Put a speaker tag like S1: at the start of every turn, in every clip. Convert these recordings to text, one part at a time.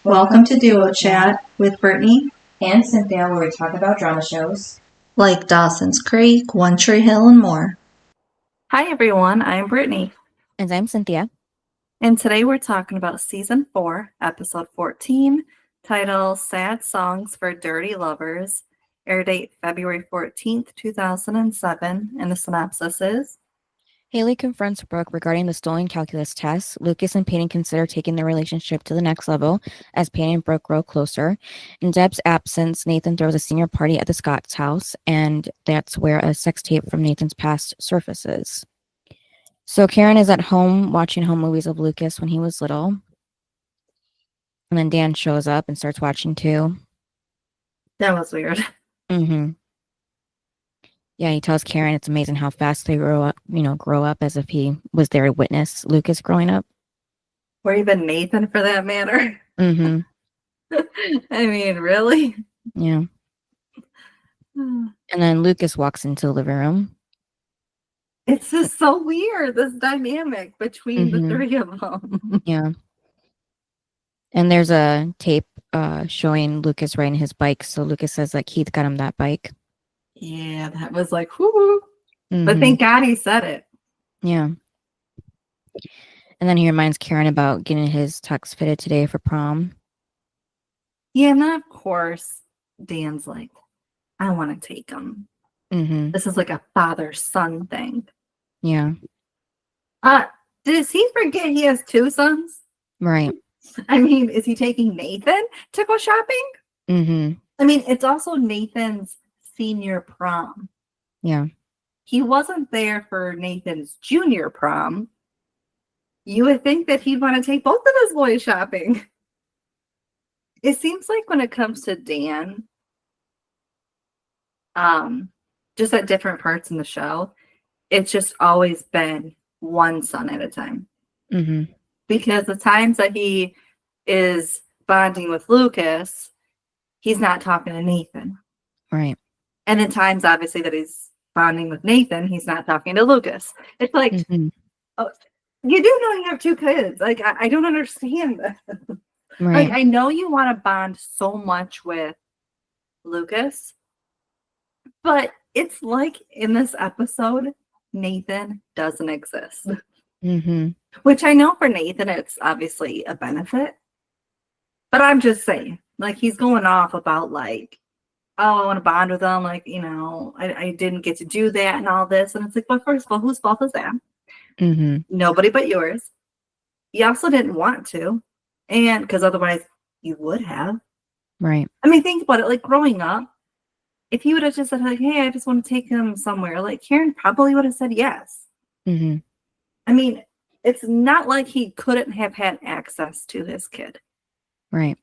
S1: Welcome to Duo Chat with Brittany
S2: and Cynthia, where we talk about drama shows
S1: like Dawson's Creek, One Tree Hill, and more.
S3: Hi everyone, I'm Brittany.
S4: And I'm Cynthia.
S3: And today we're talking about Season 4, Episode 14, titled Sad Songs for Dirty Lovers, air date February 14th, 2007, and the synopsis is:
S4: Haley confronts Brooke regarding the stolen calculus test. Lucas and Peyton consider taking their relationship to the next level as Peyton and Brooke grow closer. In Deb's absence, Nathan throws a senior party at the Scott's house, and that's where a sex tape from Nathan's past surfaces. So Karen is at home watching home movies of Lucas when he was little. And then Dan shows up and starts watching too.
S3: That was weird.
S4: Mm-hmm. Yeah, he tells Karen it's amazing how fast they grow up as if he was there to witness Lucas growing up.
S3: Or even Nathan, for that matter.
S4: Mm-hmm.
S3: I mean, really?
S4: Yeah. And then Lucas walks into the living room.
S3: It's just so weird, this dynamic between the three of them.
S4: Yeah. And there's a tape showing Lucas riding his bike. So Lucas says that Keith got him that bike.
S3: Yeah, that was like, whoo. But thank God he said it.
S4: Yeah. And then he reminds Karen about getting his tux fitted today for prom.
S3: Yeah, and then of course, Dan's like, I want to take him. This is like a father-son thing.
S4: Yeah.
S3: Does he forget he has two sons?
S4: Right.
S3: I mean, is he taking Nathan to go shopping? I mean, it's also Nathan's senior prom.
S4: Yeah.
S3: He wasn't there for Nathan's junior prom. You would think that he'd want to take both of his boys shopping. It seems like when it comes to Dan, just at different parts in the show, it's just always been one son at a time. Because the times that he is bonding with Lucas, he's not talking to Nathan.
S4: Right.
S3: And then times, obviously, that he's bonding with Nathan, he's not talking to Lucas. It's like, oh, you do know you have two kids. Like, I don't understand this.
S4: Right.
S3: Like, I know you want to bond so much with Lucas, but it's like in this episode, Nathan doesn't exist. Which I know for Nathan, it's obviously a benefit. But I'm just saying, like, he's going off about, like, oh, I want to bond with them. Like, you know, I didn't get to do that and all this. And it's like, well, first of all, whose fault is that? Nobody but yours. You also didn't want to. And because otherwise you would have.
S4: Right.
S3: I mean, think about it. Like, growing up, if he would have just said, like, hey, I just want to take him somewhere, like, Karen probably would have said yes. I mean, it's not like he couldn't have had access to his kid.
S4: Right.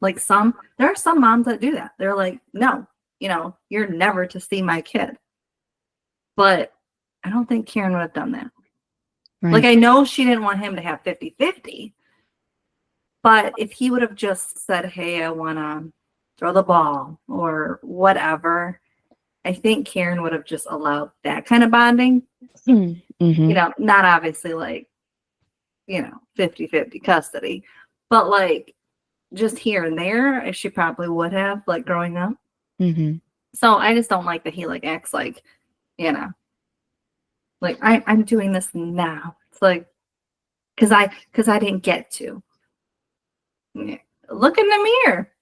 S3: Like there are some moms that do that. They're like, no, you know, you're never to see my kid. But I don't think Karen would have done that.
S4: Right.
S3: Like, I know she didn't want him to have 50-50. But if he would have just said, hey, I want to throw the ball or whatever, I think Karen would have just allowed that kind of bonding. You know, not obviously like, you know, 50-50 custody, but like just here and there, she probably would have, like, growing up. So I just don't like that he, like, acts like, you know, like, I'm doing this now. It's like, because I didn't get to. Yeah. Look in the mirror.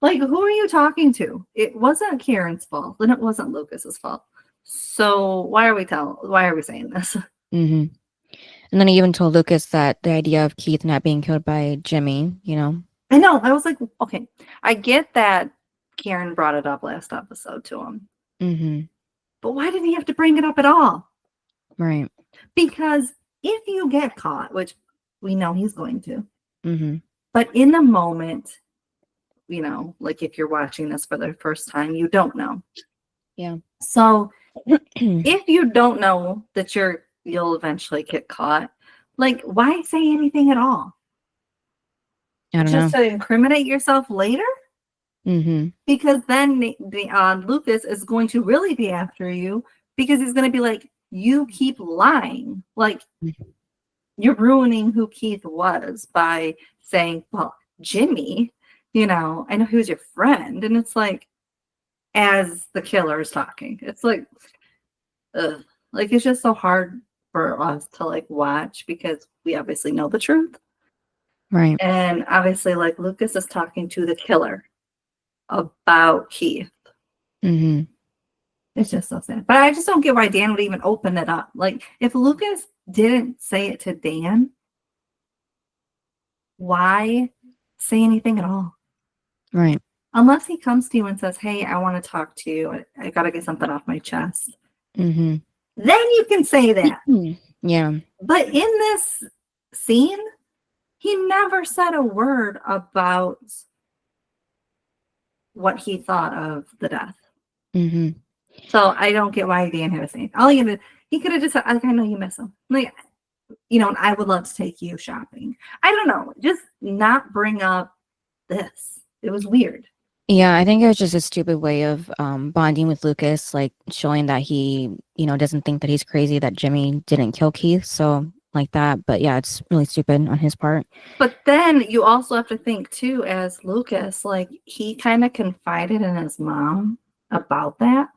S3: Like, who are you talking to? It wasn't Karen's fault, and it wasn't Lucas's fault. So why are we saying this?
S4: And then he even told Lucas that the idea of Keith not being killed by Jimmy, you know.
S3: I know. I was like, okay, I get that Karen brought it up last episode to him. But why did he have to bring it up at all?
S4: Right.
S3: Because if you get caught, which we know he's going to, but in the moment, you know, like if you're watching this for the first time, you don't know.
S4: Yeah.
S3: So if you don't know that you'll eventually get caught, like, why say anything at all?
S4: I don't
S3: Just
S4: know.
S3: to incriminate yourself later? Because then Lucas is going to really be after you, because he's going to be like, you keep lying. Like, you're ruining who Keith was by saying, well, Jimmy, I know he was your friend. And it's like, as the killer is talking, it's like, ugh. Like, it's just so hard for us to like watch because we obviously know the truth.
S4: Right.
S3: And obviously, like, Lucas is talking to the killer about Keith.
S4: Mm-hmm.
S3: It's just so sad. But I just don't get why Dan would even open it up. Like, if Lucas didn't say it to Dan, why say anything at all?
S4: Right.
S3: Unless he comes to you and says, hey, I want to talk to you. I got to get something off my chest.
S4: Mm-hmm.
S3: Then you can say that.
S4: Yeah.
S3: But in this scene, he never said a word about what he thought of the death.
S4: Mm-hmm.
S3: So I don't get why Dan had to say it. All he could have just said, like, I know you miss him. Like, and I would love to take you shopping. I don't know. Just not bring up this. It was weird.
S4: Yeah, I think it was just a stupid way of bonding with Lucas, like showing that he, doesn't think that he's crazy that Jimmy didn't kill Keith. So like that. But yeah, it's really stupid on his part.
S3: But then you also have to think too, as Lucas, like he kind of confided in his mom about that.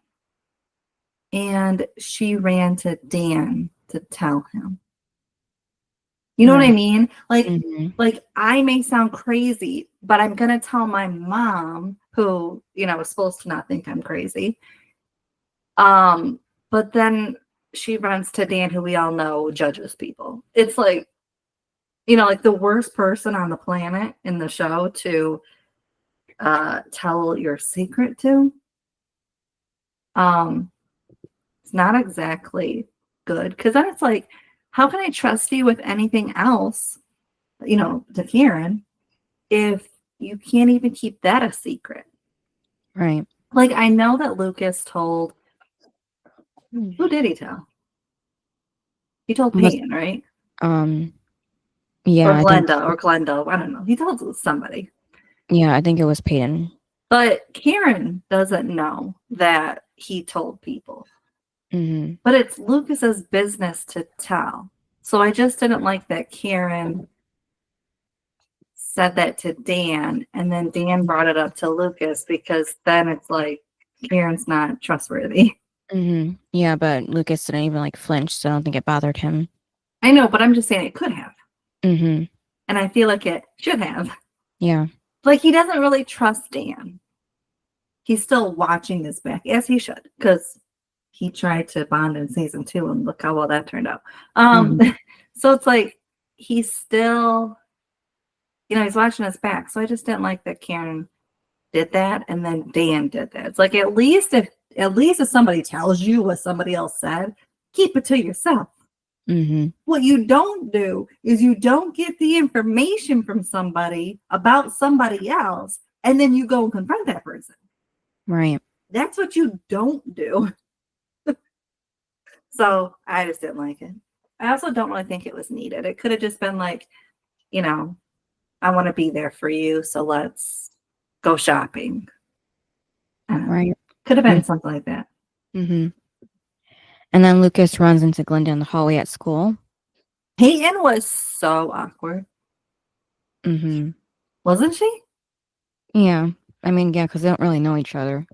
S3: And she ran to Dan to tell him. You know what I mean? Like, like I may sound crazy, but I'm gonna tell my mom, who is supposed to not think I'm crazy. But then she runs to Dan, who we all know judges people. It's like, like the worst person on the planet in the show to tell your secret to. It's not exactly good, because then it's like, how can I trust you with anything else, to Karen, if you can't even keep that a secret?
S4: Right.
S3: Like, I know that Lucas told, who did he tell? He told Peyton, right?
S4: Yeah.
S3: Or Glenda. I don't know. He told somebody.
S4: Yeah, I think it was Peyton.
S3: But Karen doesn't know that he told people.
S4: Mm-hmm.
S3: But it's Lucas's business to tell. So I just didn't like that Karen said that to Dan, and then Dan brought it up to Lucas, because then it's like Karen's not trustworthy.
S4: Mm-hmm. Yeah, but Lucas didn't even flinch, so I don't think it bothered him.
S3: I know, but I'm just saying it could have.
S4: Mm-hmm.
S3: And I feel like it should have.
S4: Yeah.
S3: Like, he doesn't really trust Dan. He's still watching this back, as he should, because he tried to bond in season 2, and look how well that turned out. So it's like he's still, he's watching his back. So I just didn't like that Karen did that, and then Dan did that. It's like, at least if somebody tells you what somebody else said, keep it to yourself.
S4: Mm-hmm.
S3: What you don't do is you don't get the information from somebody about somebody else, and then you go and confront that person.
S4: Right.
S3: That's what you don't do. So I just didn't like it. I also don't really think it was needed. It could have just been like, I want to be there for you, so let's go shopping.
S4: Right.
S3: Could have been something like that.
S4: Mm-hmm. And then Lucas runs into Glenda in the hallway at school.
S3: Peyton was so awkward.
S4: Mm-hmm.
S3: Wasn't she?
S4: Yeah. I mean, yeah, because they don't really know each other.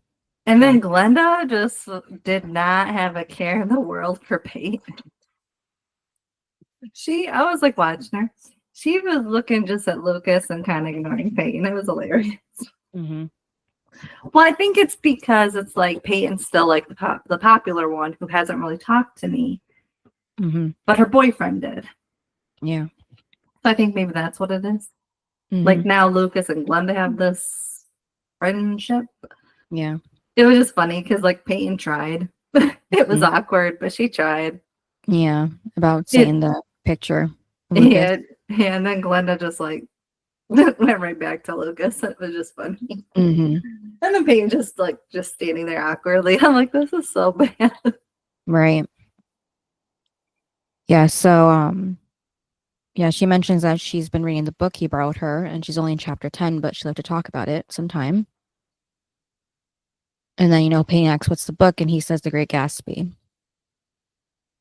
S3: And then Glenda just did not have a care in the world for Peyton. I was like watching her. She was looking just at Lucas and kind of ignoring Peyton. It was hilarious.
S4: Mm-hmm.
S3: Well, I think it's because it's like Peyton's still like the popular one who hasn't really talked to me.
S4: Mm-hmm.
S3: But her boyfriend did.
S4: Yeah.
S3: So I think maybe that's what it is.
S4: Mm-hmm.
S3: Like, now Lucas and Glenda have this friendship.
S4: Yeah.
S3: It was just funny because like Peyton tried. It was awkward, but she tried.
S4: Yeah. About saying the picture.
S3: Yeah, and then Glenda just like went right back to Lucas. It was just funny.
S4: Mm-hmm.
S3: And then Peyton just standing there awkwardly. I'm like, this is so bad.
S4: Right. Yeah, so yeah, she mentions that she's been reading the book he borrowed her, and she's only in chapter 10, but she'll have to talk about it sometime. And then, Peyton asks, what's the book? And he says The Great Gatsby.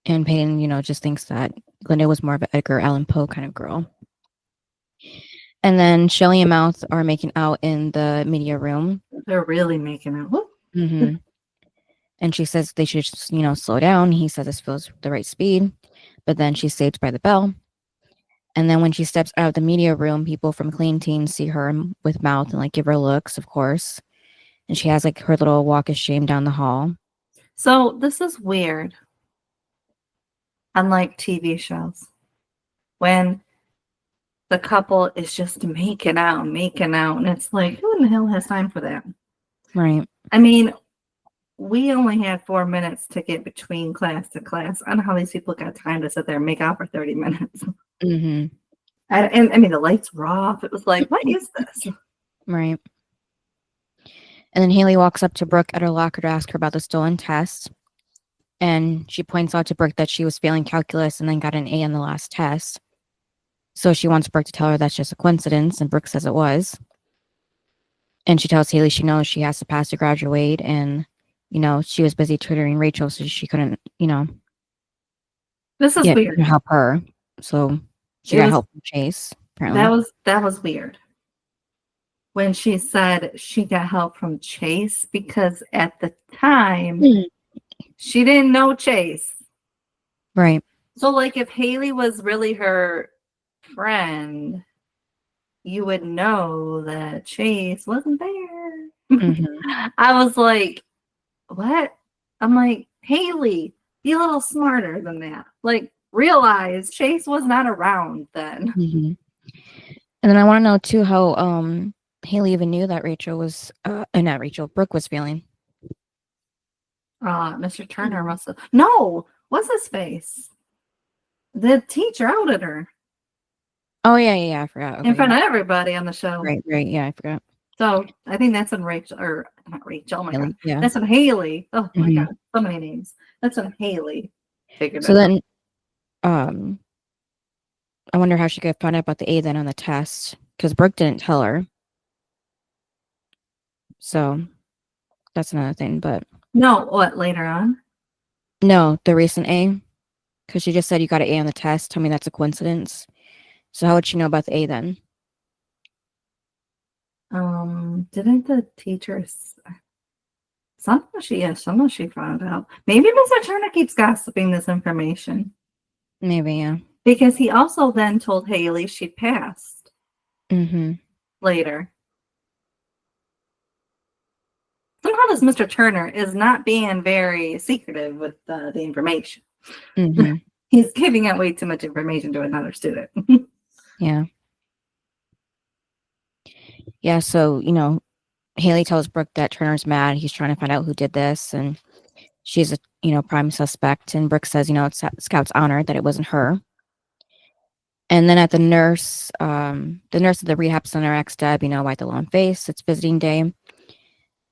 S4: And Peyton, just thinks that Glenda was more of an Edgar Allan Poe kind of girl. And then Shelly and Mouth are making out in the media room.
S3: They're really making it. Whoop.
S4: Mm-hmm. And she says they should, slow down. He says this feels the right speed. But then she's saved by the bell. And then when she steps out of the media room, people from Clean Teens see her with Mouth and give her looks, of course. And she has her little walk of shame down the hall.
S3: So this is weird. Unlike TV shows, when the couple is just making out, and it's like, who in the hell has time for that?
S4: Right.
S3: I mean, we only had 4 minutes to get between class to class. I don't know how these people got time to sit there and make out for 30 minutes.
S4: Mm-hmm.
S3: And I mean, the lights were off. It was like, what is this?
S4: Right. And then Haley walks up to Brooke at her locker to ask her about the stolen test. And she points out to Brooke that she was failing calculus and then got an A on the last test. So she wants Brooke to tell her that's just a coincidence, and Brooke says it was. And she tells Haley she knows she has to pass to graduate, and, she was busy tutoring Rachel, so she couldn't,
S3: This is weird.
S4: help her. So she got help from Chase, apparently.
S3: That was weird. When she said she got help from Chase, because at the time, she didn't know Chase.
S4: Right.
S3: So, if Haley was really her friend, you would know that Chase wasn't there.
S4: Mm-hmm.
S3: I was like, what? I'm like, Haley, be a little smarter than that. Realize Chase was not around then.
S4: Mm-hmm. And then I want to know too how Haley even knew that Brooke was failing.
S3: Mr. Turner must have. No, what's his face? The teacher outed her.
S4: Oh yeah, I forgot. Okay,
S3: in front of everybody on the show.
S4: Right, yeah, I forgot.
S3: So I think that's when Rachel, or not Rachel, oh my
S4: Haley,
S3: God.
S4: yeah.
S3: That's when Haley, oh my
S4: Mhm.
S3: God, so many names. That's when Haley figured
S4: So
S3: it
S4: then, I wonder how she could find out about the A then on the test, because Brooke didn't tell her. So that's another thing, but
S3: No, what, later on?
S4: no, the recent A, because she just said you got an A on the test. Tell me that's a coincidence. So how would she know about the A then?
S3: Didn't the teachers somehow she found out. Maybe Mr. Turner keeps gossiping this information.
S4: Maybe, yeah.
S3: Because he also then told Haley she'd passed
S4: Mm-hmm.
S3: later. Somehow this Mr. Turner is not being very secretive with the information.
S4: Mm-hmm.
S3: He's giving out way too much information to another student.
S4: Yeah. Yeah, so, Haley tells Brooke that Turner's mad. He's trying to find out who did this, and she's a, prime suspect. And Brooke says, it's Scout's honor that it wasn't her. And then at the nurse at the rehab center asks Deb, why the long face? It's visiting day.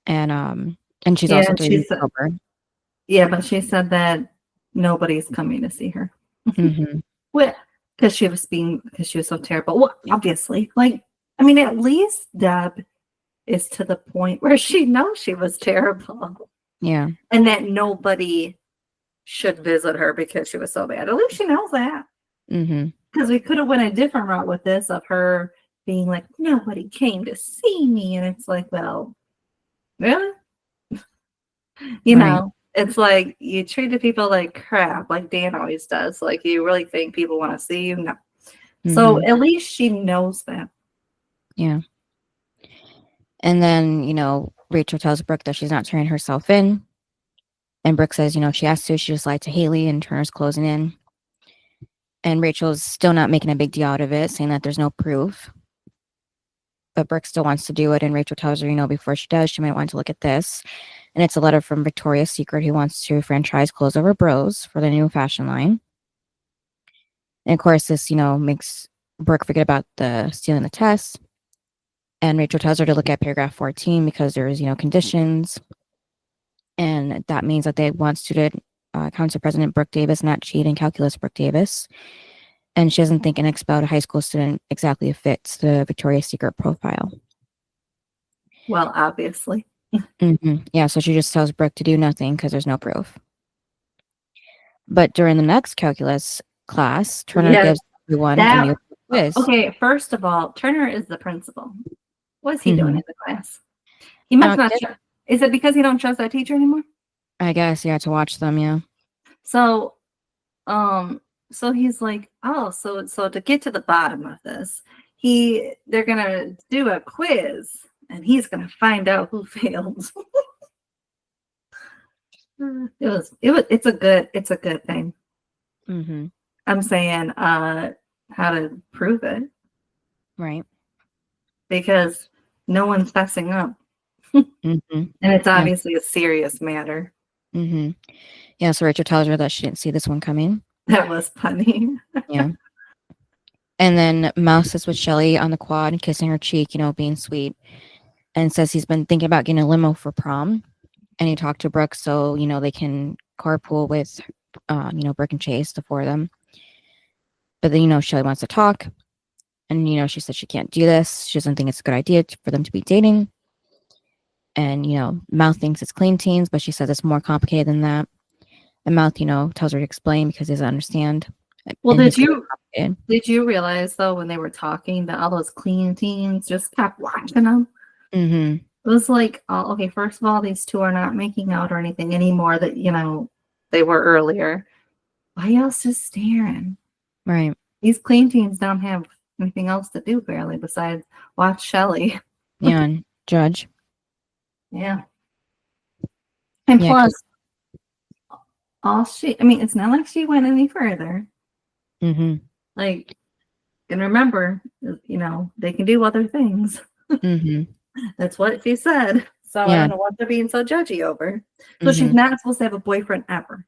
S4: And she's also 3 weeks sober.
S3: Yeah, but she said that nobody's coming to see her.
S4: Mm-hmm.
S3: Well, because she was so terrible. Well, obviously, at least Deb is to the point where she knows she was terrible.
S4: Yeah.
S3: And that nobody should visit her because she was so bad. At least she knows that.
S4: Mm-hmm.
S3: Because we could have went a different route with this, of her being like, nobody came to see me. And it's like, well, really? Know, it's like you treated people like crap, like Dan always does. You really think people want to see you? No. Mm-hmm. So at least she knows that.
S4: Yeah. And then, Rachel tells Brooke that she's not turning herself in. And Brooke says, she has to. She just lied to Haley, and Turner's closing in. And Rachel's still not making a big deal out of it, saying that there's no proof. But Brooke still wants to do it. And Rachel tells her, before she does, she might want to look at this. And it's a letter from Victoria's Secret, who wants to franchise Clothes Over Bros for the new fashion line. And of course, this, makes Brooke forget about the stealing the test. And Rachel tells her to look at paragraph 14 because there's, conditions. And that means that they want student council president Brooke Davis not cheat in calculus Brooke Davis. And she doesn't think an expelled high school student exactly fits the Victoria's Secret profile.
S3: Well, obviously.
S4: Mm-hmm. Yeah, so she just tells Brooke to do nothing because there's no proof. But during the next calculus, class. Turner
S3: Yes,
S4: gives everyone a
S3: that
S4: new quiz.
S3: okay. First of all, Turner is the principal. What's he doing
S4: Mhm.
S3: in the class? He must not.
S4: Did-
S3: Is it because he don't trust that teacher anymore?
S4: I guess, yeah, to watch them, yeah.
S3: So, so he's like, oh, so to get to the bottom of this, they're gonna do a quiz, and he's gonna find out who failed. It's a good thing.
S4: Mm-hmm.
S3: I'm saying, how to prove it
S4: Right.
S3: because no one's fessing up,
S4: Mm-hmm.
S3: and it's
S4: Yeah.
S3: obviously a serious matter.
S4: Mm-hmm. Yeah, so Rachel tells her that she didn't see this one coming.
S3: That was funny.
S4: Yeah. And then Mouse is with Shelly on the quad, kissing her cheek, being sweet, and says he's been thinking about getting a limo for prom. And he talked to Brooke so, they can carpool with, Brooke and Chase, the four of them. But then, Shelly wants to talk. And, she said she can't do this. She doesn't think it's a good idea for them to be dating. And, Mouth thinks it's clean teens, but she says it's more complicated than that. And Mouth, tells her to explain because he doesn't understand.
S3: Well,
S4: And
S3: did you realize though when they were talking that all those clean teens just kept watching them?
S4: Mm-hmm.
S3: It was like, oh, okay, first of all, these two are not making out or anything anymore that they were earlier. Why else just staring?
S4: Right.
S3: These clean teens don't have anything else to do barely besides watch Shelly.
S4: Yeah, and Judge.
S3: Yeah. And
S4: Yeah,
S3: plus, it's not like she went any further.
S4: Mm-hmm.
S3: Like, and remember, they can do other things.
S4: Mm-hmm.
S3: That's what she said. So I
S4: Yeah.
S3: don't know what they're being so judgy over. So
S4: Mm-hmm.
S3: she's not supposed to have a boyfriend ever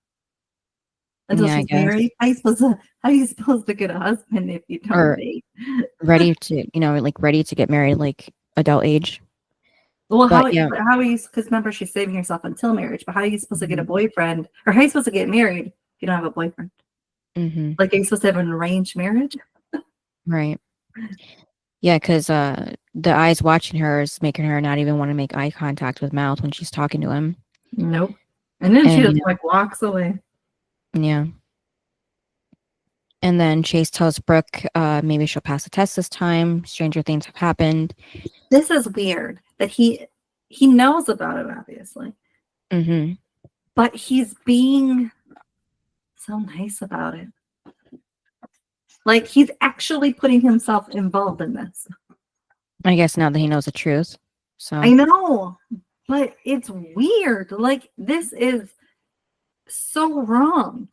S3: until
S4: Yeah, I
S3: she's
S4: guess.
S3: married. How are you supposed to get a husband if you don't
S4: Or
S3: date?
S4: ready to, ready to get married, like adult age.
S3: Well,
S4: But yeah.
S3: how are you? Because remember, she's saving herself until marriage. But how are you supposed to get a
S4: Mm-hmm.
S3: boyfriend, or how are you supposed to get married if you don't have a boyfriend?
S4: Mm-hmm.
S3: Like, are you supposed to have an arranged marriage?
S4: Right. Yeah, because the eyes watching her is making her not even want to make eye contact with Mouth when she's talking to him.
S3: Nope. And then she
S4: And,
S3: just walks away.
S4: Yeah. And then Chase tells Brooke maybe she'll pass the test this time. Stranger things have happened.
S3: This is weird that he knows about it, obviously,
S4: Mm-hmm.
S3: but he's being so nice about it. Like he's actually putting himself involved in this.
S4: I guess now that he knows the truth. So
S3: I know, but it's weird. Like this is so wrong.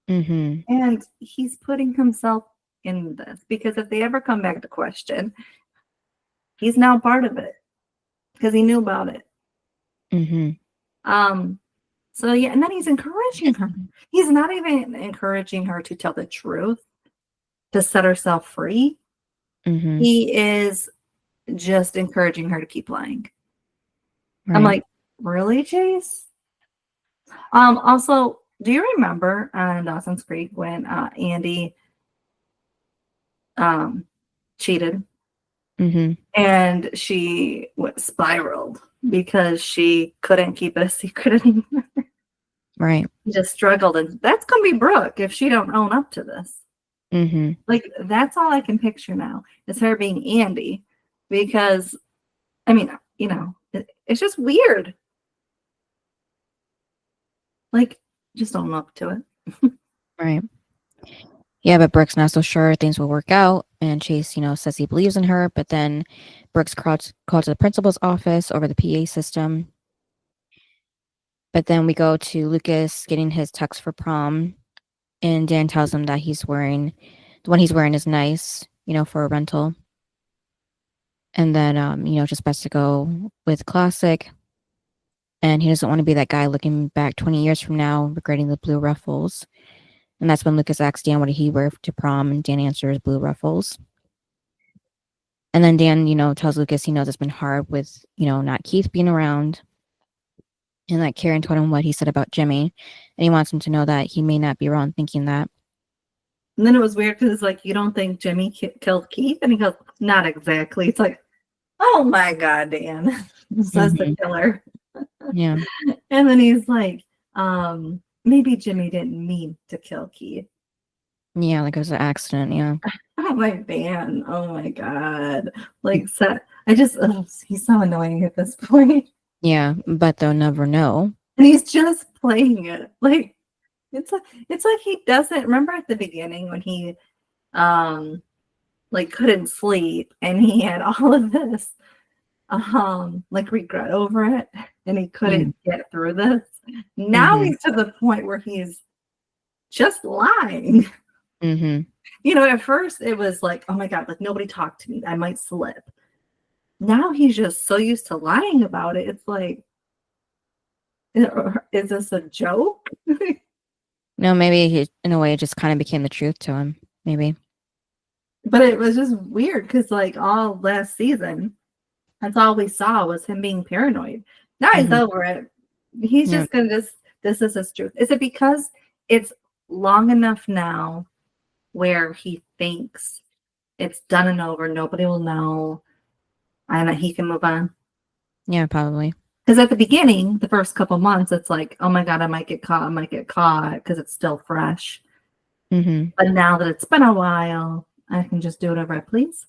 S4: Mm-hmm.
S3: And he's putting himself in this because if they ever come back to question, he's now part of it because he knew about it.
S4: Mm-hmm.
S3: So yeah, and then he's encouraging her. He's not even encouraging her to tell the truth, to set herself free.
S4: Mm-hmm.
S3: He is just encouraging her to keep lying.
S4: Right.
S3: I'm like, really, Chase? Also, do you remember on Dawson's Creek when Andy cheated
S4: Mm-hmm.
S3: and she spiraled because she couldn't keep it a secret anymore?
S4: Right.
S3: She just struggled, and that's gonna be Brooke if she don't own up to this.
S4: Mm-hmm.
S3: Like that's all I can picture now is her being Andy, because I mean, it's just weird. Like, just own up to it.
S4: Right. Yeah, but Brooke's not so sure things will work out, and Chase, says he believes in her, but then Brooke's called to the principal's office over the PA system. But then we go to Lucas getting his tux for prom, and Dan tells him that the one he's wearing is nice, for a rental. And then, just best to go with classic. And he doesn't want to be that guy looking back 20 years from now, regretting the blue ruffles. And that's when Lucas asks Dan what did he wear to prom, and Dan answers blue ruffles. And then Dan, tells Lucas he knows it's been hard with, not Keith being around. And that Karen told him what he said about Jimmy. And he wants him to know that he may not be wrong thinking that.
S3: And then it was weird because it's like, you don't think Jimmy killed Keith? And he goes, not exactly. It's like, oh my God, Dan, says the killer.
S4: Yeah.
S3: And then he's like, maybe Jimmy didn't mean to kill Keith.
S4: Yeah, like it was an accident. Yeah.
S3: Oh my man. Oh my god. Like I just he's so annoying at this point.
S4: Yeah, but they'll never know.
S3: And he's just playing it. Like it's like he doesn't remember at the beginning when he like couldn't sleep and he had all of this like regret over it and he couldn't get through this. Now he's to the point where he's just lying. You know, at first it was like, oh my god, like nobody talked to me, I might slip. Now he's just so used to lying about it. It's like, is this a joke?
S4: No, maybe he, in a way, it just kind of became the truth to him. Maybe.
S3: But it was just weird because, like, all last season, that's all we saw was him being paranoid. Now he's over it. He's just gonna this is his truth. Is it because it's long enough now where he thinks it's done and over, nobody will know, and that he can move on?
S4: Yeah, probably.
S3: Because at the beginning, the first couple months, it's like, oh my god, I might get caught, because it's still fresh. But now that it's been a while, I can just do whatever I please.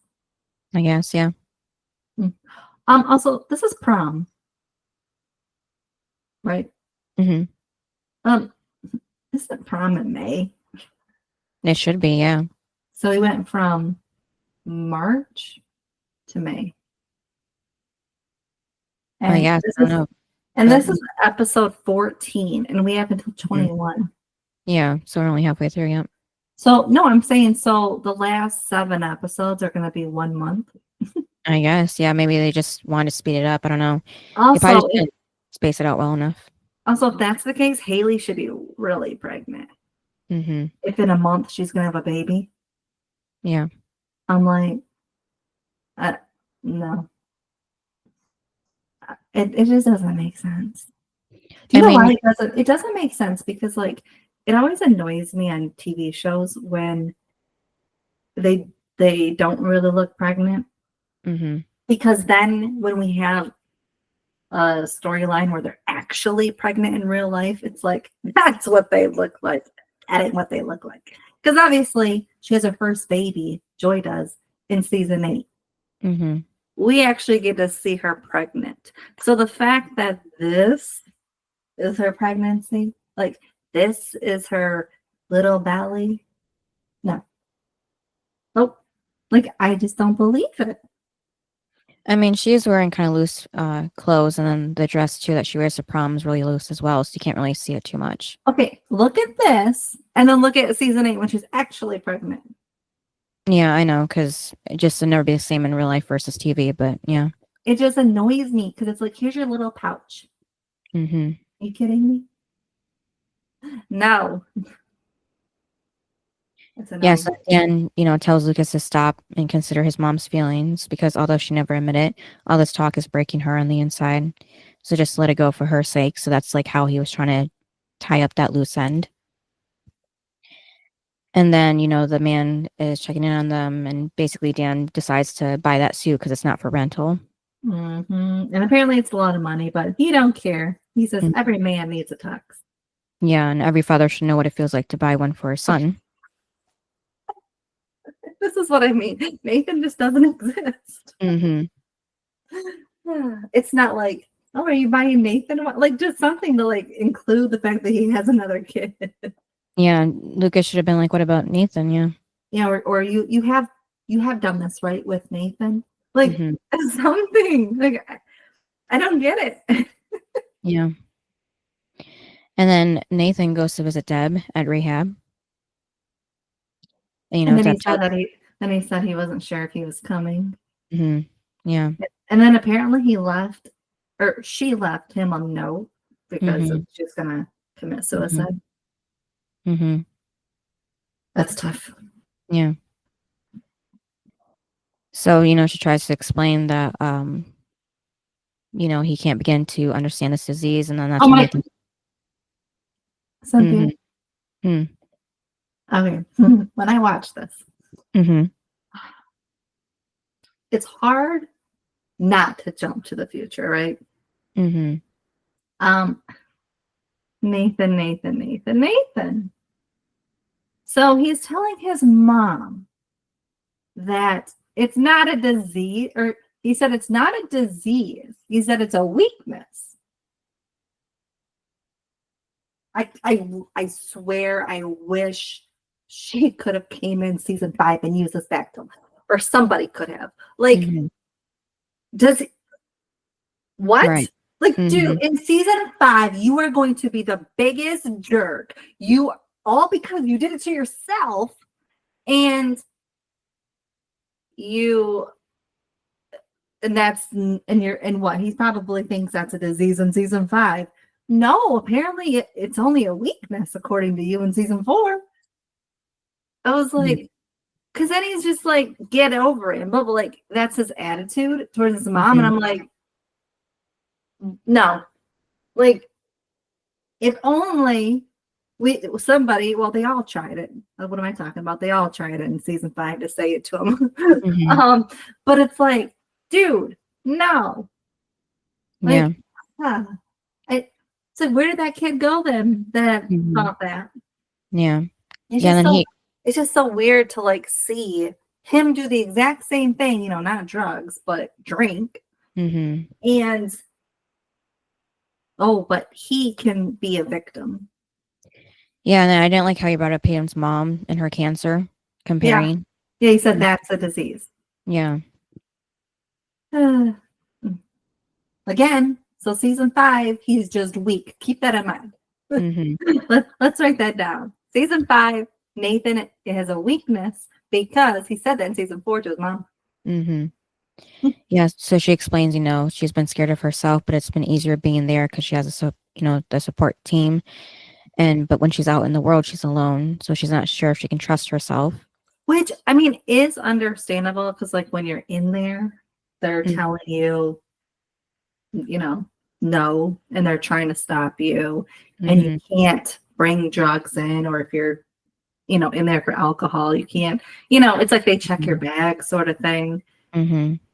S4: I guess, yeah.
S3: Also, this is prom, right? Isn't prom in May?
S4: It should be, yeah.
S3: So we went from March to May.
S4: And I don't know.
S3: And this is episode 14, and we have until 21.
S4: Yeah, so we're only halfway through, yeah.
S3: So, no, I'm saying, so the last 7 episodes are going to be 1 month.
S4: I guess, yeah, maybe they just wanted to speed it up. I don't know.
S3: Also,
S4: they probably just didn't space it out well enough.
S3: Also, if that's the case, Haley should be really pregnant. If in a month she's going to have a baby.
S4: Yeah.
S3: I'm like, no. It just doesn't make sense. Do you know why it doesn't? It doesn't make sense because, like, it always annoys me on TV shows when they don't really look pregnant. Because then when we have a storyline where they're actually pregnant in real life, it's like, that's what they look like. That ain't what they look like. Because obviously she has her first baby, Joy does, in season 8. We actually get to see her pregnant. So the fact that this is her pregnancy, like this is her little belly, no. Nope. Like, I just don't believe it.
S4: I mean, she is wearing kind of loose clothes, and then the dress too that she wears to prom is really loose as well, so you can't really see it too much.
S3: Okay, look at this, and then look at season 8 when she's actually pregnant.
S4: Yeah, I know, because it just would never be the same in real life versus TV, but yeah.
S3: It just annoys me, because it's like, here's your little pouch. Are you kidding me? No.
S4: Yeah, so Dan, tells Lucas to stop and consider his mom's feelings because although she never admitted it, all this talk is breaking her on the inside. So just let it go for her sake. So that's like how he was trying to tie up that loose end. And then, the man is checking in on them and basically Dan decides to buy that suit because it's not for rental.
S3: And apparently it's a lot of money, but he don't care. He says every man needs a tux.
S4: Yeah, and every father should know what it feels like to buy one for his son.
S3: This is what I mean. Nathan just doesn't exist. It's not like, oh, are you buying Nathan? Like, just something to like include the fact that he has another kid.
S4: Yeah, Lucas should have been like, what about Nathan? Yeah.
S3: Yeah, or you have done this, right, with Nathan? Like something. Like, I don't get it.
S4: Yeah. And then Nathan goes to visit Deb at rehab.
S3: And then he said he wasn't sure if he was coming.
S4: Yeah.
S3: And then apparently he left, or she left him a note because she's gonna commit suicide. That's tough.
S4: Yeah. So, she tries to explain that he can't begin to understand this disease, and then that's when Nathan...
S3: Cynthia. Okay. When I watch this, it's hard not to jump to the future, right? Nathan. So he's telling his mom that it's not a disease, or he said it's not a disease. He said it's a weakness. I swear, I wish she could have came in season 5 and used this back to him, or somebody could have. Like, does it, what?
S4: Right.
S3: Like, dude, in season 5, you are going to be the biggest jerk. You all because you did it to yourself, and that's and what he probably thinks that's a disease in season 5. No, apparently it's only a weakness according to you in season 4. I was like, because then he's just like, get over it, but like that's his attitude towards his mom, and I'm like, no, like if only somebody, well, they all tried it. What am I talking about? They all tried it in season 5 to say it to him. But it's like, dude, no. Like, so where did that kid go then that thought that?
S4: Yeah.
S3: It's just so weird to like see him do the exact same thing, you know, not drugs, but drink. And but he can be a victim.
S4: Yeah, and I didn't like how you brought up Peyton's mom and her cancer, comparing.
S3: Yeah, he said that's a disease.
S4: Yeah.
S3: Again, so season 5, he's just weak. Keep that in mind. Let's write that down. Season 5, Nathan has a weakness because he said that in season 4 to his mom.
S4: Yeah, so she explains, you know, she's been scared of herself, but it's been easier being there because she has the support team. But when she's out in the world, she's alone, so she's not sure if she can trust herself.
S3: Which, I mean, is understandable because, like, when you're in there, they're telling you, you know, no, and they're trying to stop you, and you can't bring drugs in, or if you're, you know, in there for alcohol, you can't, you know, it's like they check your bag sort of thing.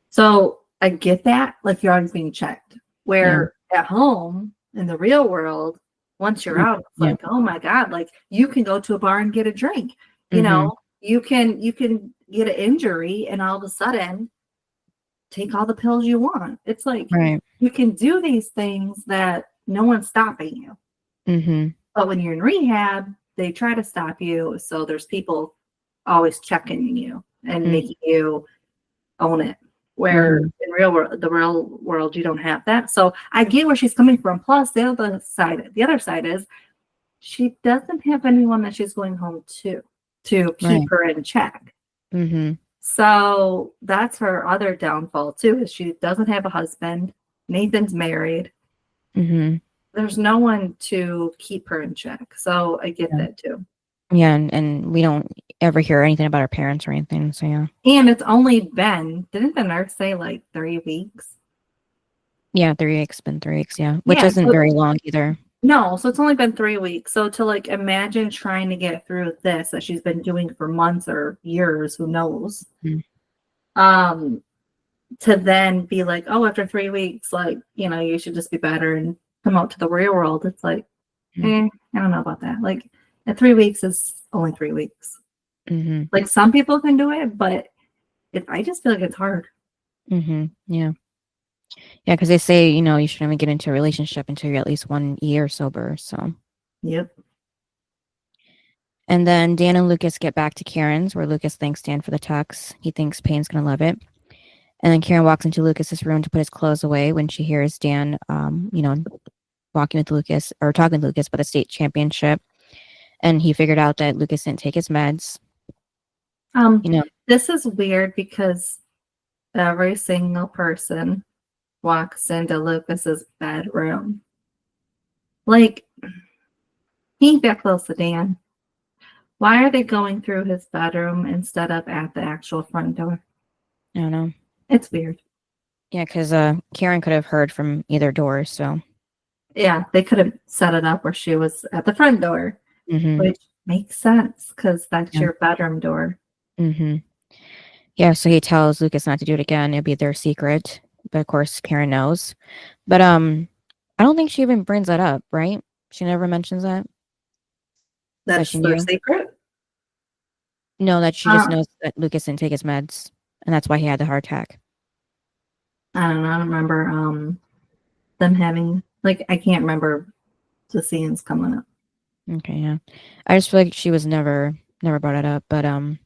S3: So I get that, like, you're always being checked. Where at home, in the real world, once you're out, it's like, oh my God, like you can go to a bar and get a drink. You know, you can get an injury and all of a sudden take all the pills you want. It's like you can do these things that no one's stopping you. But when you're in rehab, they try to stop you. So there's people always checking you and making you own it. Where in the real world, you don't have that. So I get where she's coming from. Plus, the other side is she doesn't have anyone that she's going home to keep her in check. So that's her other downfall too, is she doesn't have a husband. Nathan's married. There's no one to keep her in check. So I get that too.
S4: Yeah, and we don't ever hear anything about her parents or anything. So yeah.
S3: And it's only been, didn't the nurse say like 3 weeks?
S4: Yeah, 3 weeks, been 3 weeks, which isn't very long either.
S3: No, so it's only been 3 weeks. So to like imagine trying to get through this that she's been doing for months or years, who knows? To then be like, oh, after 3 weeks, like, you know, you should just be better and come out to the real world. It's like, I don't know about that. Like, at 3 weeks is only 3 weeks. Like some people can do it, but I just feel like it's hard.
S4: Yeah, because they say, you know, you shouldn't even get into a relationship until you're at least 1 year sober. So And then Dan and Lucas get back to Karen's, where Lucas thanks Dan for the tux. He thinks Payne's gonna love it. And then Karen walks into Lucas's room to put his clothes away when she hears Dan you know, walking with Lucas or talking to Lucas about the state championship. And he figured out that Lucas didn't take his meds. You know,
S3: this is weird because every single person walks into Lucas's bedroom. Like, he ain't that close to Dan. Why are they going through his bedroom instead of at the actual front door?
S4: I don't know.
S3: It's weird.
S4: Yeah, because Karen could have heard from either door, so.
S3: Yeah, they could have set it up where she was at the front door, which makes sense because that's your bedroom door.
S4: Yeah, so he tells Lucas not to do it again. It'll be their secret. But of course, Karen knows. But I don't think she even brings that up, right? She never mentions that.
S3: That's their secret?
S4: No, that she just knows that Lucas didn't take his meds, and that's why he had the heart attack.
S3: I don't know. I don't remember them having, like, I can't remember the scenes coming up.
S4: Okay, yeah. I just feel like she was never brought it up, but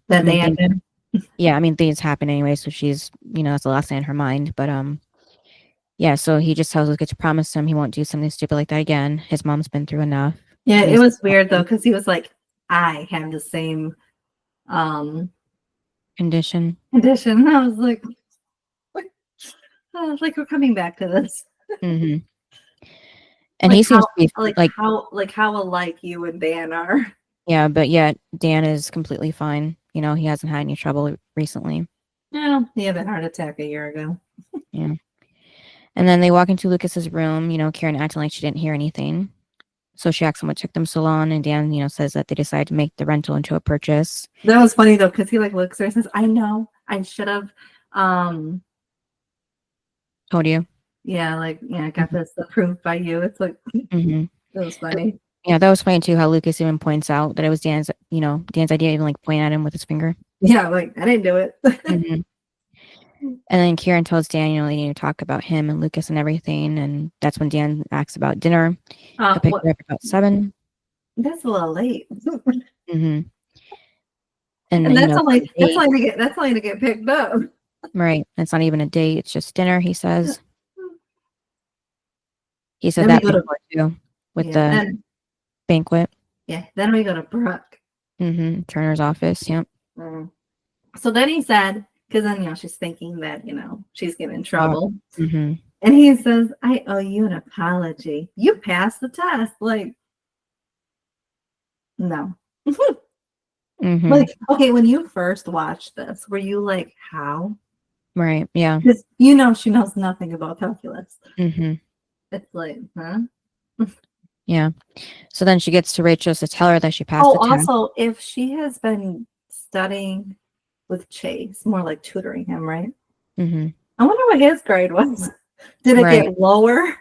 S3: That they had been.
S4: yeah, I mean things happen anyway, so she's that's the last thing in her mind. But yeah, so he just tells Lucas to promise him he won't do something stupid like that again. His mom's been through enough.
S3: Yeah, it was weird though, because he was like, I have the same
S4: condition.
S3: And I was like, we're coming back to this.
S4: Mm-hmm. And he seems to be
S3: how alike you and Dan are.
S4: Yeah, but yet Dan is completely fine. He hasn't had any trouble recently.
S3: Yeah, he had a heart attack a year ago.
S4: Yeah. And then they walk into Lucas's room, Karen acting like she didn't hear anything. So she asks him what took them so long, and Dan, says that they decided to make the rental into a purchase.
S3: That was funny though, because he looks there and says, I know, I should have
S4: told you.
S3: Yeah, I got this approved by you. It's like
S4: mm-hmm.
S3: That was funny.
S4: Yeah, that was funny too, how Lucas even points out that it was Dan's idea, even point at him with his finger.
S3: Yeah, I didn't do it.
S4: Mm-hmm. And then Kieran tells Dan, they need to talk about him and Lucas and everything. And that's when Dan asks about dinner. He'll pick her up about 7.
S3: That's a little late.
S4: Mm-hmm.
S3: And that's only to get picked up.
S4: Right. It's not even a date. It's just dinner, he says. He said that before too, with the banquet.
S3: Yeah. Then we go to Brooke.
S4: Mm-hmm. Turner's office. Yep.
S3: So then he said, because then, she's thinking that, she's getting in trouble.
S4: Mm-hmm.
S3: And he says, I owe you an apology. You passed the test. No.
S4: Mm-hmm.
S3: Okay, when you first watched this, were you like, how?
S4: Right, yeah.
S3: Because she knows nothing about calculus.
S4: Mm-hmm.
S3: It's like, huh?
S4: Yeah. So then she gets to Rachel to tell her that she passed the test.
S3: Also, if she has been studying with Chase, more like tutoring him, right?
S4: Mm-hmm.
S3: I wonder what his grade was. Did it get lower?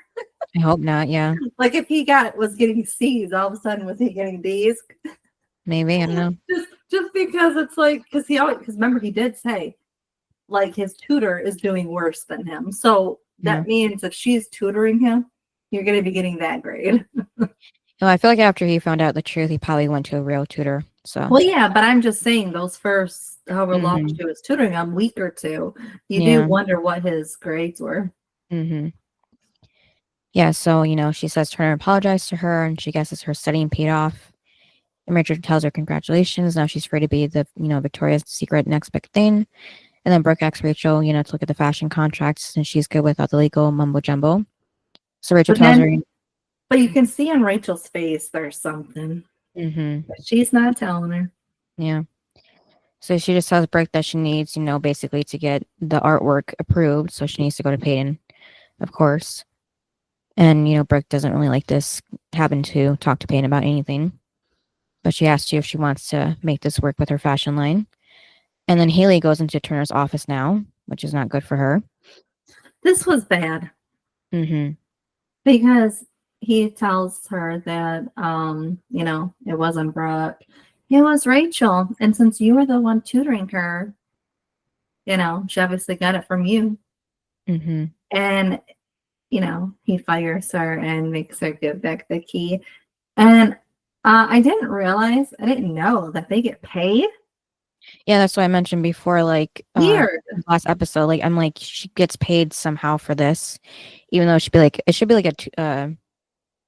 S4: I hope not, yeah.
S3: If he was getting C's, all of a sudden was he getting D's?
S4: Maybe, I don't know.
S3: Just because it's because remember he did say his tutor is doing worse than him. So that means if she's tutoring him, you're going to be getting that grade.
S4: Well, I feel like after he found out the truth, he probably went to a real tutor. So
S3: well, yeah, but I'm just saying those first however long she was tutoring him, week or two, you do wonder what his grades were.
S4: Mm-hmm. Yeah, so she says Turner apologized to her, and she guesses her studying paid off. And Richard tells her congratulations. Now she's free to be the Victoria's Secret next big thing. And then Brooke asks Rachel, to look at the fashion contracts, and she's good with all the legal mumbo jumbo. So Rachel tells her.
S3: But you can see on Rachel's face there's something.
S4: Mm-hmm.
S3: But she's not telling her.
S4: Yeah. So she just tells Brooke that she needs, basically to get the artwork approved. So she needs to go to Peyton, of course. And, Brooke doesn't really like this, having to talk to Peyton about anything. But she asks you if she wants to make this work with her fashion line. And then Haley goes into Turner's office now, which is not good for her.
S3: This was bad.
S4: Mm-hmm.
S3: Because he tells her that, it wasn't Brooke. It was Rachel. And since you were the one tutoring her, she obviously got it from you.
S4: Mm-hmm.
S3: And, he fires her and makes her give back the key. And I didn't know that they get paid.
S4: Yeah, that's what I mentioned before,
S3: weird.
S4: Last episode. I'm like, she gets paid somehow for this, even though it should be a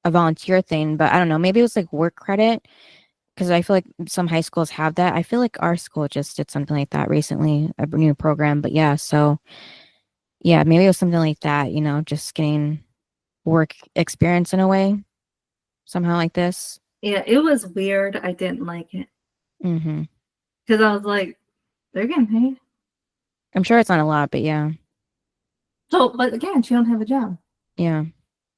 S4: volunteer thing. But I don't know, maybe it was work credit, because I feel like some high schools have that. I feel like our school just did something like that recently, a new program. But yeah, so yeah, maybe it was something like that. Just getting work experience in a way, somehow like this.
S3: Yeah, it was weird. I didn't like it.
S4: Mm-hmm.
S3: Because I was like, they're getting paid.
S4: I'm sure it's not a lot, but yeah.
S3: So, but again, she don't have a job.
S4: Yeah.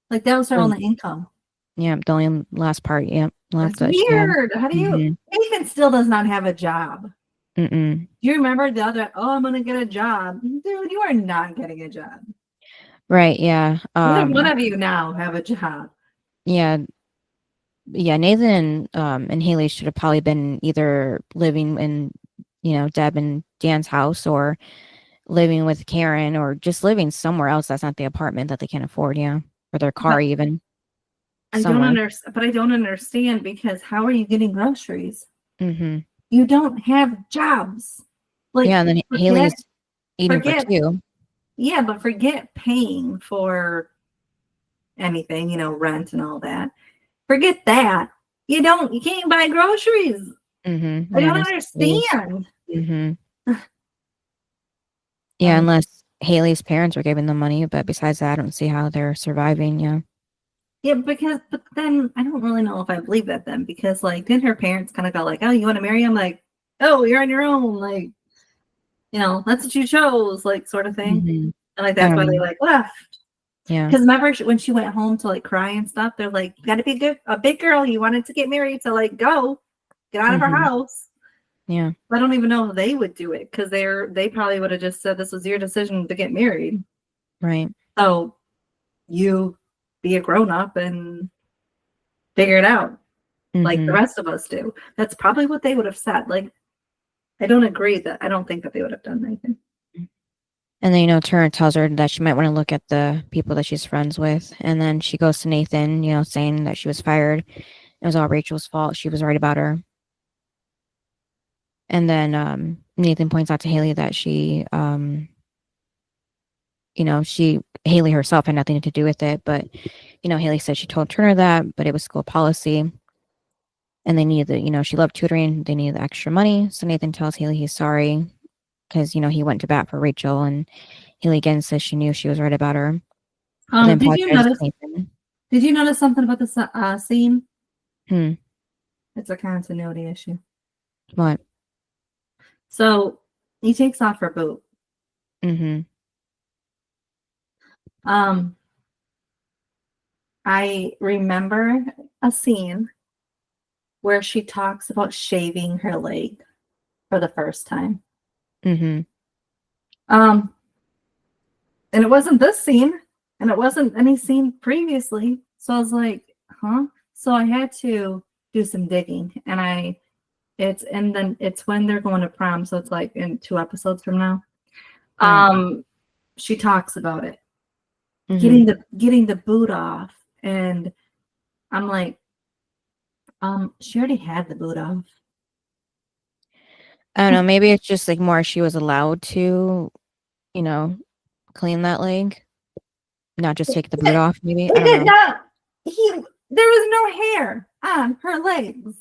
S3: That was her only income.
S4: Yeah, the only last part. Yeah.
S3: That's weird. How do you? Ethan still does not have a job.
S4: Mm-mm.
S3: Do you remember the other? Oh, I'm gonna get a job, dude. You are not getting a job.
S4: Right. Yeah.
S3: One of you now have a job.
S4: Yeah. Yeah. Nathan and Haley should have probably been either living in Deb and Dan's house, or living with Karen, or just living somewhere else that's not the apartment that they can't afford, or their car even.
S3: I don't understand, but I don't understand, because how are you getting groceries?
S4: Mm-hmm.
S3: You don't have jobs. Like,
S4: and then Haley's eating for two.
S3: Yeah, but forget paying for anything, rent and all that. Forget that. You can't buy groceries.
S4: Mm-hmm.
S3: I don't understand.
S4: Mm-hmm. Yeah, unless Haley's parents were giving them money, but besides that, I don't see how they're surviving. Yeah.
S3: Yeah, but then I don't really know if I believe that then, because like, didn't her parents kind of go like, oh, you want to marry him? Like, oh, you're on your own. Like, that's what you chose, like, sort of thing.
S4: Mm-hmm.
S3: And like, that's why they like left.
S4: Yeah.
S3: Because remember when she went home to like cry and stuff, they're like, you got to be a big girl. You wanted to get married, so like, get out of her house.
S4: Yeah.
S3: I don't even know if they would do it, because they probably would have just said this was your decision to get married.
S4: Right.
S3: So you be a grown up and figure it out, like the rest of us do. That's probably what they would have said. Like, I don't think that they would have done anything.
S4: And then, Turner tells her that she might want to look at the people that she's friends with. And then she goes to Nathan, saying that she was fired. It was all Rachel's fault. She was right about her. And then Nathan points out to Haley that Haley herself had nothing to do with it. But, Haley said she told Turner that, but it was school policy. And they needed she loved tutoring. They needed the extra money. So Nathan tells Haley he's sorry because, he went to bat for Rachel. And Haley again says she knew she was right about her.
S3: Did you notice something about this scene? It's a continuity issue.
S4: What?
S3: So he takes off her boot.
S4: Mm-hmm.
S3: I remember a scene where she talks about shaving her leg for the first time.
S4: Mm-hmm.
S3: And it wasn't this scene, and it wasn't any scene previously. So I was like, huh? So I had to do some digging, and it's when they're going to prom, so it's like in 2 episodes from now. Right. She talks about it. Mm-hmm. Getting the boot off, and I'm like, she already had the boot off.
S4: I don't know, maybe it's just like more she was allowed to, clean that leg, not just take the boot off, maybe. I don't know.
S3: There was no hair on her legs.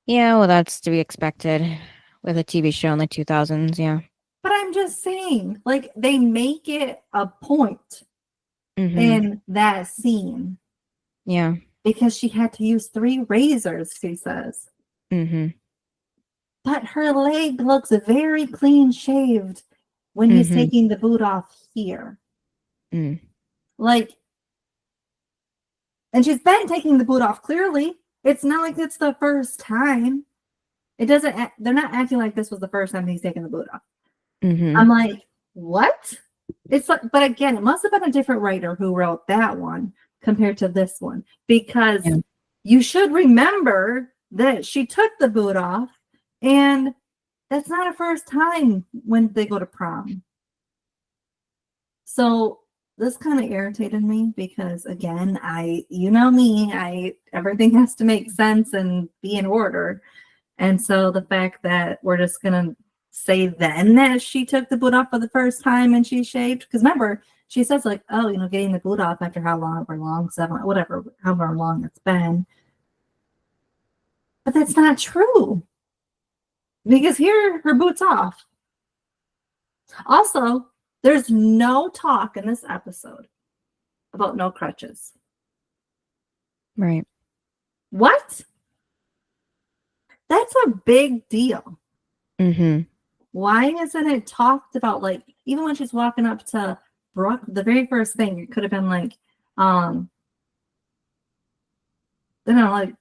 S4: Yeah, well, that's to be expected with a TV show in the 2000s, yeah.
S3: But I'm just saying, like, they make it a point in that scene.
S4: Yeah.
S3: Because she had to use 3 razors, she says.
S4: Mm-hmm.
S3: But her leg looks very clean shaved when he's taking the boot off here.
S4: Mm.
S3: Like, and she's been taking the boot off, clearly. It's not like it's the first time. They're not acting like this was the first time he's taking the boot off. Mm-hmm. I'm like, what? It's like, but again, it must have been a different writer who wrote that one compared to this one, because you should remember that she took the boot off, and that's not a first time when they go to prom. So this kind of irritated me, because again, everything has to make sense and be in order. And so the fact that we're just going to say then that she took the boot off for the first time and she shaved, because remember, she says like, oh, getting the boot off after however long it's been. But that's not true, because here her boot's off. Also, there's no talk in this episode about no crutches.
S4: Right.
S3: What? That's a big deal.
S4: Mm-hmm.
S3: Why isn't it talked about? Like, even when she's walking up to Brooke, the very first thing, it could have been like, like,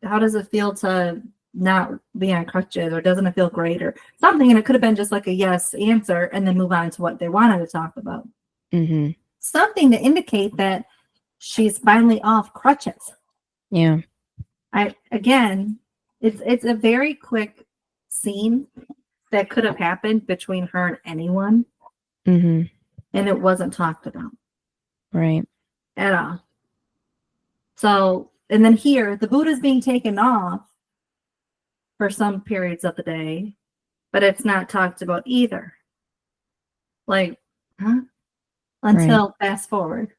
S3: how does it feel to not be on crutches, or doesn't it feel great, or something? And it could have been just like a yes answer, and then move on to what they wanted to talk about.
S4: Mm-hmm.
S3: Something to indicate that she's finally off crutches.
S4: Yeah.
S3: It's a very quick scene that could have happened between her and anyone,
S4: Mm-hmm.
S3: and it wasn't talked about
S4: Right.
S3: at all. So, and then here, the boot is being taken off for some periods of the day, but it's not talked about either. Like, huh? Until fast forward.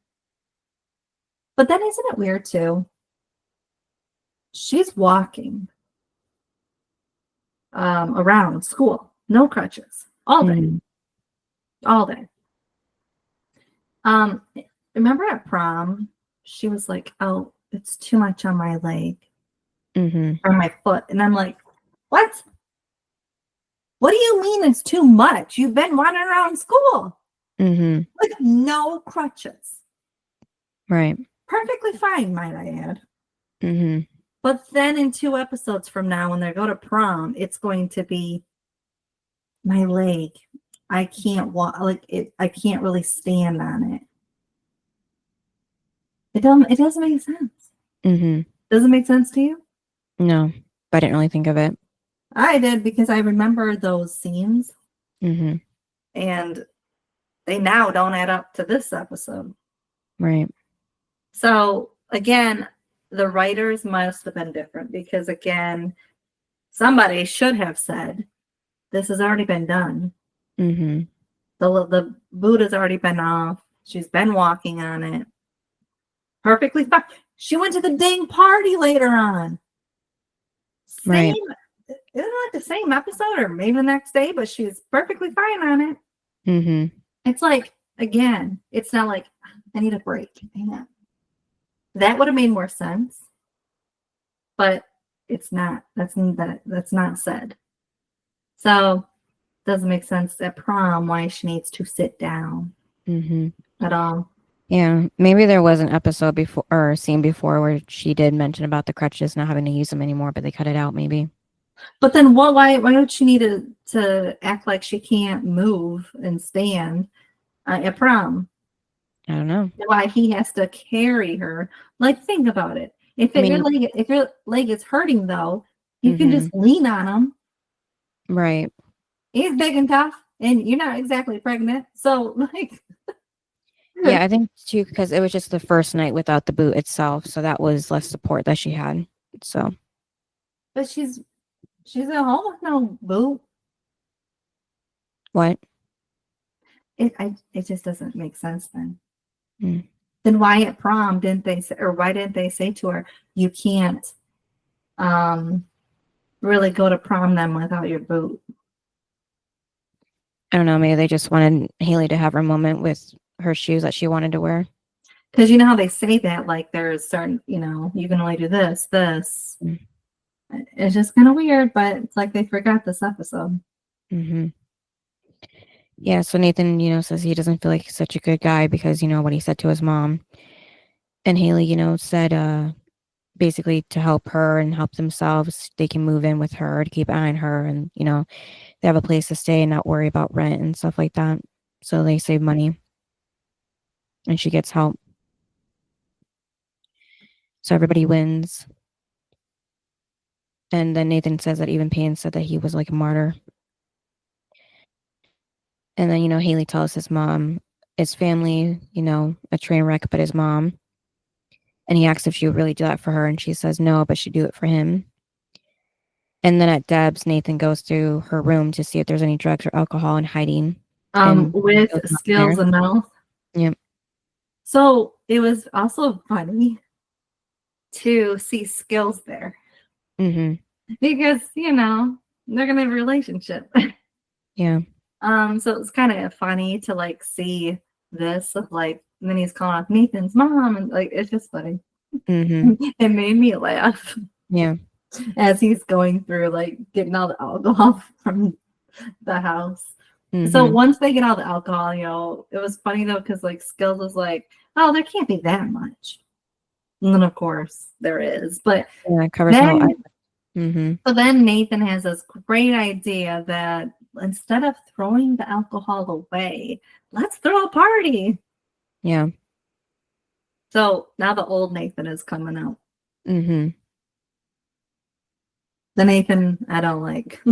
S3: But then isn't it weird too? She's walking around school, no crutches, all day,
S4: Mm-hmm.
S3: all day. Remember at prom, she was like, "Oh, it's too much on my leg
S4: Mm-hmm.
S3: or my foot," and I'm like, "What? What do you mean it's too much? You've been wandering around school
S4: Mm-hmm.
S3: with no crutches,
S4: Right.
S3: perfectly fine, might I add."
S4: Mm-hmm.
S3: But then in 2 episodes from now, when they go to prom, it's going to be my leg. I can't walk like it. I can't really stand on it. It doesn't make sense.
S4: Mm-hmm.
S3: Does it make sense to you?
S4: No, but I didn't really think of it.
S3: I did because I remember those scenes,
S4: Mm-hmm.
S3: and they now don't add up to this episode.
S4: Right.
S3: So again, the writers must have been different because again, somebody should have said, "This has already been done.
S4: Mm-hmm.
S3: The boot has already been off. She's been walking on it. Perfectly fine. She went to the dang party later on.
S4: Right.
S3: Isn't it the same episode or maybe the next day, but she's perfectly fine on it."
S4: Mm-hmm.
S3: It's like, again, it's not like, I need a break. Hang on. That would have made more sense, but it's not. That's not said. So doesn't make sense at prom why she needs to sit down
S4: Mm-hmm.
S3: at all.
S4: Yeah, maybe there was an episode before or scene before where she did mention about the crutches not having to use them anymore, but they cut it out maybe.
S3: But then why would she need to act like she can't move and stand at prom?
S4: I don't know.
S3: Why he has to carry her? Like, think about it. If your leg is hurting though, you can just lean on him.
S4: Right.
S3: He's big and tough, and you're not exactly pregnant. So like,
S4: Yeah, I think too because it was just the first night without the boot itself, so that was less support that she had. So
S3: but she's at home with no boot.
S4: what?
S3: It just doesn't make sense then.
S4: Mm.
S3: Then why at prom didn't they say, or why didn't they say to her, you can't really go to prom then without your boot?
S4: I don't know. Maybe they just wanted Haley to have her moment with her shoes that she wanted to wear.
S3: Because you know how they say that, like there's certain, you can only do this.
S4: Mm.
S3: It's just kind of weird, but it's like they forgot this episode.
S4: Mm-hmm. Yeah, so Nathan, says he doesn't feel like he's such a good guy because, what he said to his mom. And Haley, said basically to help her and help themselves, they can move in with her to keep an eye on her and, they have a place to stay and not worry about rent and stuff like that. So they save money and she gets help. So everybody wins. And then Nathan says that even Payne said that he was like a martyr. And then, Haley tells his mom, his family, a train wreck, but his mom. And he asks if she would really do that for her. And she says no, but she'd do it for him. And then at Deb's, Nathan goes through her room to see if there's any drugs or alcohol in hiding.
S3: With skills and mouth.
S4: Yep.
S3: So it was also funny to see skills there.
S4: Mm-hmm.
S3: Because, they're going to have a relationship.
S4: Yeah.
S3: So it was kind of funny to like see this of like, and then he's calling out Nathan's mom and like, it's just funny.
S4: Mm-hmm.
S3: It made me laugh.
S4: Yeah.
S3: As he's going through like getting all the alcohol from the house.
S4: Mm-hmm.
S3: So once they get all the alcohol, it was funny though, because like Skills was like, oh, there can't be that much. And then of course there is. But
S4: yeah, it covers the whole island. Mm-hmm.
S3: So then Nathan has this great idea that instead of throwing the alcohol away, let's throw a party.
S4: Yeah.
S3: So now the old Nathan is coming out.
S4: Mm-hmm.
S3: The Nathan I don't like.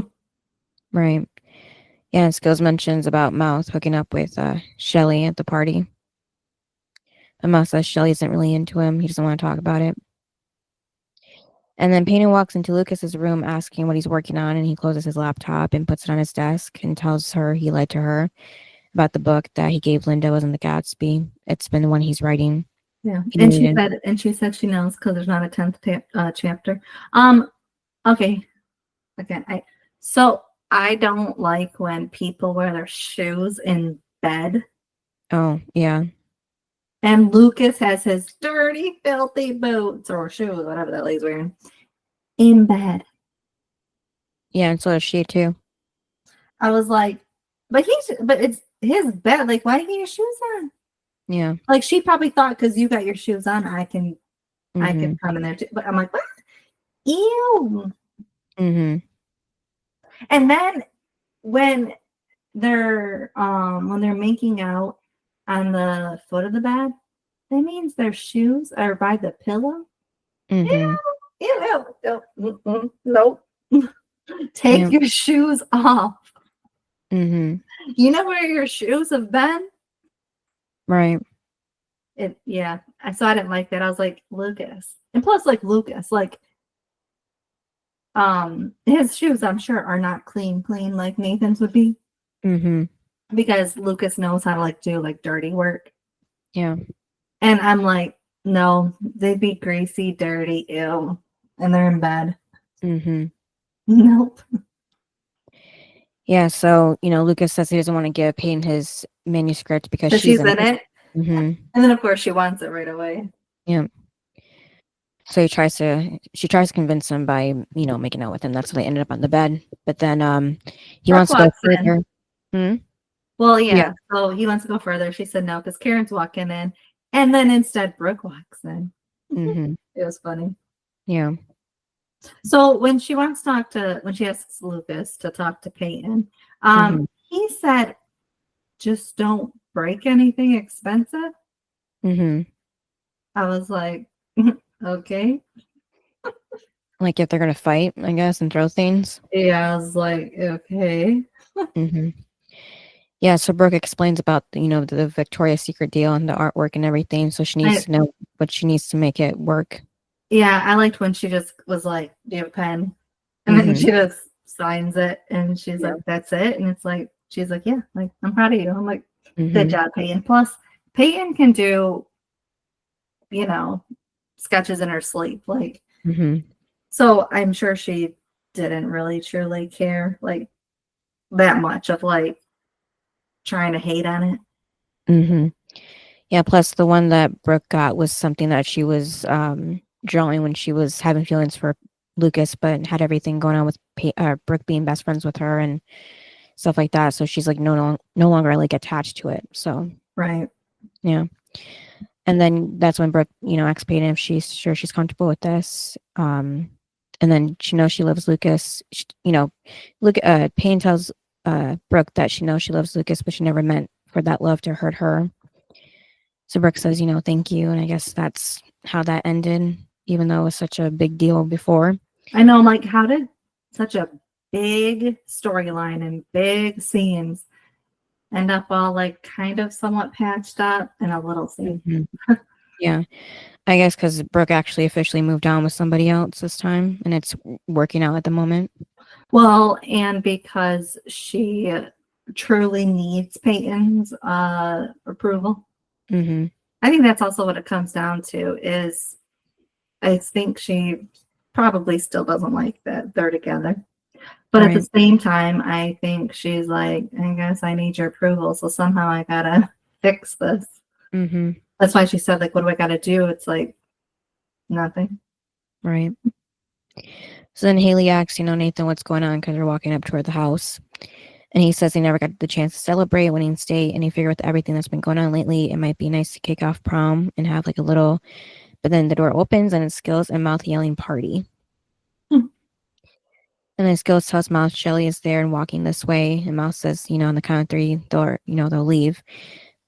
S4: Right. Yeah, and Skills mentions about Mouth hooking up with Shelly at the party. And Mouth says Shelly isn't really into him. He doesn't want to talk about it. And then Peyton walks into Lucas's room asking what he's working on, and he closes his laptop and puts it on his desk and tells her he lied to her about the book that he gave Linda wasn't the Gatsby. It's been the one he's writing.
S3: Yeah,
S4: He
S3: and
S4: needed-
S3: she said she knows because there's not a 10th chapter. Okay, again, I don't like when people wear their shoes in bed.
S4: Oh, yeah.
S3: And Lucas has his dirty, filthy boots or shoes, whatever that lady's wearing, in bed.
S4: Yeah, and so does she too.
S3: I was like, but it's his bed. Like, why do you get your shoes on?
S4: Yeah.
S3: Like, she probably thought because you got your shoes on, I can
S4: Mhm.
S3: come in there too. But I'm like, what? Ew.
S4: Mhm.
S3: And then when they're making out on the foot of the bed, that means their shoes are by the pillow.
S4: Mhm.
S3: Nope. Take
S4: Yeah.
S3: your shoes off.
S4: Mhm.
S3: You know where your shoes have been?
S4: Right.
S3: Yeah. So I didn't like that. I was like, Lucas. And plus, like Lucas, like his shoes, I'm sure, are not clean like Nathan's would be.
S4: Mhm.
S3: Because Lucas knows how to like do like dirty work.
S4: Yeah.
S3: And I'm like, no, they'd be greasy, dirty, ew. And they're in bed.
S4: Mhm.
S3: Nope.
S4: Yeah, so, Lucas says he doesn't want to give Peyton his manuscript because
S3: So
S4: she's
S3: she's in it.
S4: Mhm.
S3: And then of course she wants it right away.
S4: Yeah. So she tries to convince him by, making out with him. That's how they ended up on the bed. But then he
S3: Brooke
S4: wants to go
S3: walks in.
S4: further. Hmm?
S3: Well, yeah.
S4: Yeah.
S3: So he wants to go further. She said no because Karen's walking in. And then instead Brooke walks in.
S4: Mhm.
S3: It was funny.
S4: Yeah.
S3: So when she asks Lucas to talk to Peyton,
S4: Mhm.
S3: he said, just don't break anything expensive.
S4: Mhm.
S3: I was like, okay.
S4: Like if they're gonna fight, I guess, and throw things.
S3: Yeah, I was like, okay.
S4: Mhm. Yeah, so Brooke explains about the Victoria's Secret deal and the artwork and everything. So she needs to know what she needs to make it work.
S3: Yeah, I liked when she just was like, do you have a pen? And then she just signs it and she's like, that's it. And it's like, she's like, yeah, like, I'm proud of you. I'm like, good job, Peyton. Plus, Peyton can do, sketches in her sleep. Like, so I'm sure she didn't really truly care like that much of like trying to hate on it.
S4: Yeah, plus the one that Brooke got was something that she was drawing when she was having feelings for Lucas, but had everything going on with Brooke being best friends with her and stuff like that. So she's like no longer like attached to it. So
S3: Right.
S4: yeah. And then that's when Brooke, asks Peyton if she's sure she's comfortable with this. And then she knows she loves Lucas. Payne tells Brooke that she knows she loves Lucas, but she never meant for that love to hurt her. So Brooke says, thank you. And I guess that's how that ended, even though it was such a big deal before.
S3: I know, I'm like, how did such a big storyline and big scenes end up all like kind of somewhat patched up in a little scene?
S4: Yeah. I guess because Brooke actually officially moved on with somebody else this time, and it's working out at the moment.
S3: Well, and because she truly needs Peyton's approval. I think that's also what it comes down to is I think she probably still doesn't like that they're together. But at the same time, I think she's like, I guess I need your approval. So somehow I gotta fix this. That's why she said, like, what do I gotta do? It's like nothing.
S4: Right. So then Haley asks, Nathan, what's going on? Because they're walking up toward the house. And he says he never got the chance to celebrate a winning state. And he figured with everything that's been going on lately, it might be nice to kick off prom and have like a little. But then the door opens and it's Skills and Mouth yelling party. And then Skills tells Mouth Shelly is there and walking this way. And Mouth says, on the count of 3, they'll leave.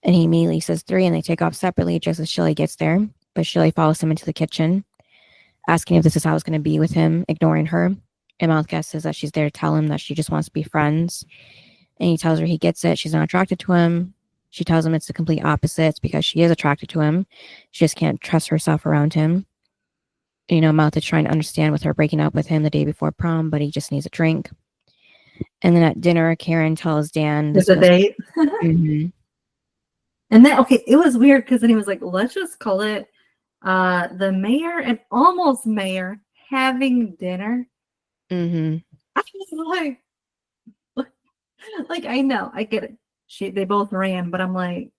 S4: And he immediately says 3 and they take off separately just as Shelly gets there. But Shelly follows him into the kitchen, asking if this is how it's going to be with him, ignoring her. And Mouth guesses that she's there to tell him that she just wants to be friends. And he tells her he gets it. She's not attracted to him. She tells him it's the complete opposite. It's because she is attracted to him. She just can't trust herself around him. Mouth is trying to understand with her breaking up with him the day before prom, but he just needs a drink. And then at dinner, Karen tells Dan
S3: There's a date.
S4: Mhm.
S3: And then, okay, it was weird because then he was like, let's just call it the mayor and almost mayor having dinner.
S4: Mhm.
S3: I was like, I know, I get it. They both ran, but I'm like,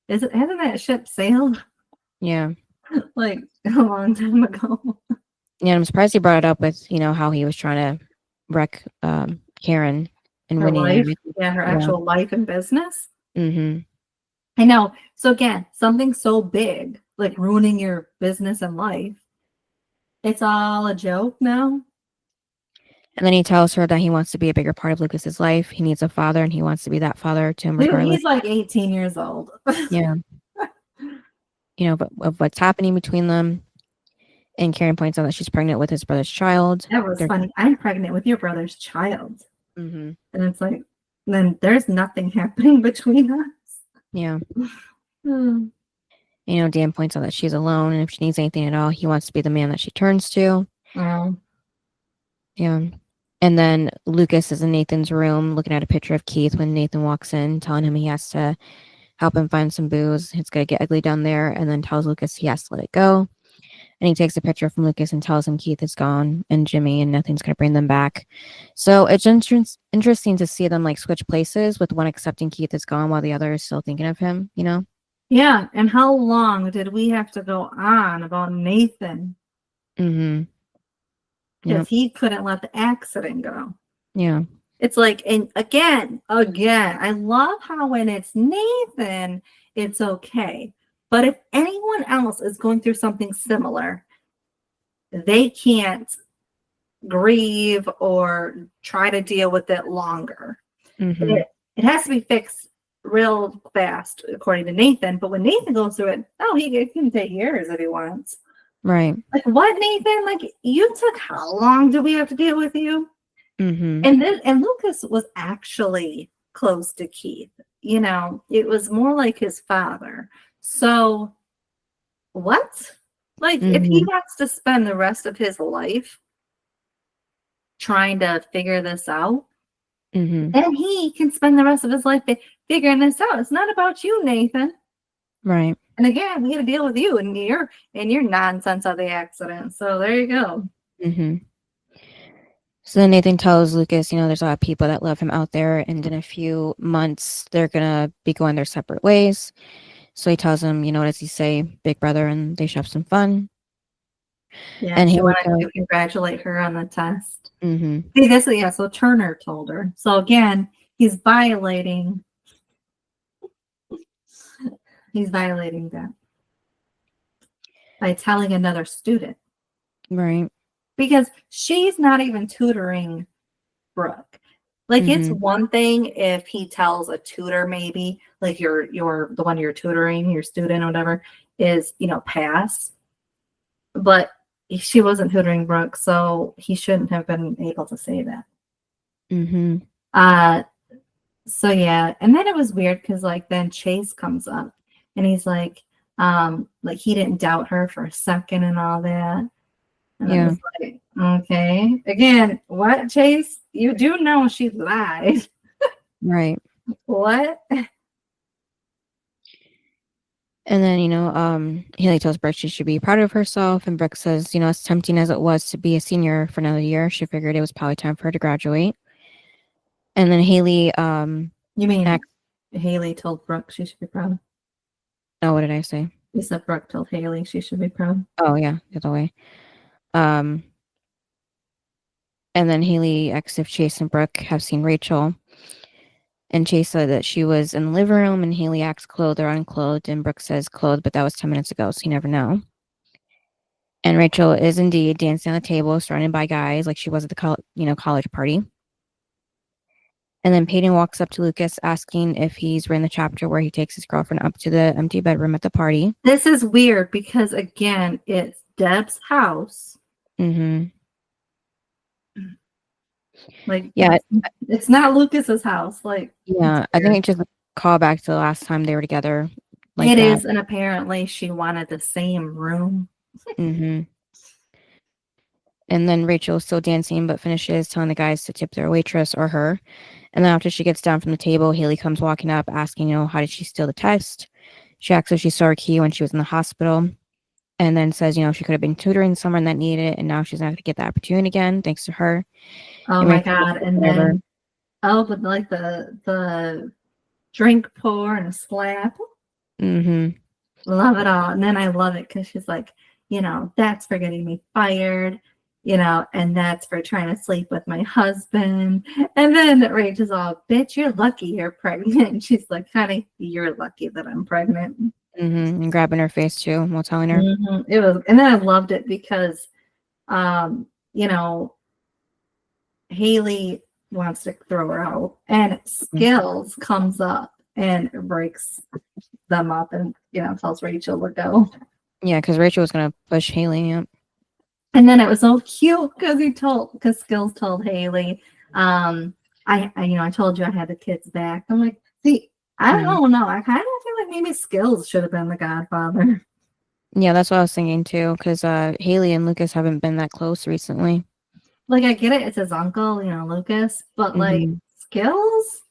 S3: hasn't that ship sailed
S4: Yeah.
S3: like a long time ago?
S4: Yeah, I'm surprised he brought it up with, how he was trying to wreck Karen and
S3: Her
S4: Winnie.
S3: life, her actual life and business.
S4: Mm-hmm.
S3: I know. So again, something so big, like ruining your business and life, it's all a joke now.
S4: And then he tells her that he wants to be a bigger part of Lucas's life. He needs a father, and he wants to be that father to him regardless.
S3: He's like 18 years old.
S4: Yeah. But of what's happening between them. And Karen points out that she's pregnant with his brother's child.
S3: That was funny. I'm pregnant with your brother's child.
S4: Mm-hmm.
S3: And it's like, then there's nothing happening between us.
S4: Yeah. Dan points out that she's alone, and if she needs anything at all, he wants to be the man that she turns to.
S3: Oh.
S4: Yeah. And then Lucas is in Nathan's room looking at a picture of Keith when Nathan walks in, telling him he has to help him find some booze. It's going to get ugly down there, and then tells Lucas he has to let it go. And he takes a picture from Lucas and tells him Keith is gone and Jimmy, and nothing's going to bring them back. So it's interesting to see them like switch places, with one accepting Keith is gone while the other is still thinking of him,
S3: Yeah. And how long did we have to go on about Nathan?
S4: Mm-hmm.
S3: Because he couldn't let the accident go.
S4: Yeah.
S3: It's like, and again, I love how when it's Nathan, it's okay. But if anyone else is going through something similar, they can't grieve or try to deal with it longer.
S4: Mm-hmm.
S3: It has to be fixed real fast, according to Nathan. But when Nathan goes through it, he can take years if he wants.
S4: Right.
S3: Like, what, Nathan? Like, you took how long do we have to deal with you?
S4: Mm-hmm.
S3: And Lucas was actually close to Keith. It was more like his father. So what? Like, if he wants to spend the rest of his life trying to figure this out, then he can spend the rest of his life figuring this out. It's not about you, Nathan.
S4: Right.
S3: And again, we had to deal with you and your nonsense of the accident. So there you go.
S4: Mm-hmm. So then Nathan tells Lucas, there's a lot of people that love him out there, and in a few months they're gonna be going their separate ways. So he tells him, what does he say? Big brother, and they should have some fun.
S3: Yeah,
S4: and
S3: he wanted to congratulate her on the test.
S4: Mm-hmm.
S3: See, this is so Turner told her. So again, he's violating that by telling another student.
S4: Right.
S3: Because she's not even tutoring Brooke. Like, it's one thing if he tells a tutor, maybe, like your the one you're tutoring, your student or whatever, is, pass. But she wasn't tutoring Brooke, so he shouldn't have been able to say that.
S4: Mm-hmm.
S3: So yeah, and then it was weird because then Chase comes up and he's like he didn't doubt her for a second and all that. And I was like, okay. Again, what, Chase? You do know she lied.
S4: Right.
S3: What?
S4: And then, Haley tells Brooke she should be proud of herself. And Brooke says, as tempting as it was to be a senior for another year, she figured it was probably time for her to graduate. And then Haley,
S3: you mean Haley told Brooke she should be proud?
S4: Oh, what did I say?
S3: You said Brooke told Haley she should be proud.
S4: Oh, yeah, the other way. And then Haley asks if Chase and Brooke have seen Rachel. And Chase said that she was in the living room, and Haley asks clothed or unclothed, and Brooke says clothed, but that was 10 minutes ago, so you never know. And Rachel is indeed dancing on the table, surrounded by guys, like she was at the college party. And then Peyton walks up to Lucas, asking if he's read the chapter where he takes his girlfriend up to the empty bedroom at the party.
S3: This is weird because, again, it's Deb's house.
S4: Mm-hmm.
S3: Like,
S4: Yeah,
S3: it's not Lucas's house. Like,
S4: yeah. I think it just a call back to the last time they were together, like
S3: it
S4: that.
S3: is, and apparently she wanted the same room.
S4: Mm-hmm. And then Rachel's still dancing, but finishes telling the guys to tip their waitress or her. And then after she gets down from the table, Haley comes walking up, asking, how did she steal the test? She asks if she saw her key when she was in the hospital, and then says, she could have been tutoring someone that needed it, and now she's not going to get the opportunity again, thanks to her.
S3: Oh
S4: And
S3: my
S4: Rachel,
S3: God. And
S4: whatever.
S3: then, but like the drink pour and a slap.
S4: Mm-hmm.
S3: Love it all. And then I love it because she's like, that's for getting me fired, and that's for trying to sleep with my husband. And then Rachel's all, bitch, you're lucky you're pregnant. And she's like, honey, you're lucky that I'm pregnant.
S4: Mm-hmm. And grabbing her face too while telling her.
S3: It was, and then I loved it because, Haley wants to throw her out, and Skills comes up and breaks them up and tells Rachel to go.
S4: Yeah, because Rachel was gonna push Haley up.
S3: And then it was so cute because Skills told Haley, I told you I had the kids back. I'm like, see, I don't know. I kind of feel like maybe Skills should have been the godfather.
S4: Yeah, that's what I was thinking too, because Haley and Lucas haven't been that close recently.
S3: Like, I get it, it's his uncle, Lucas, but like Skills,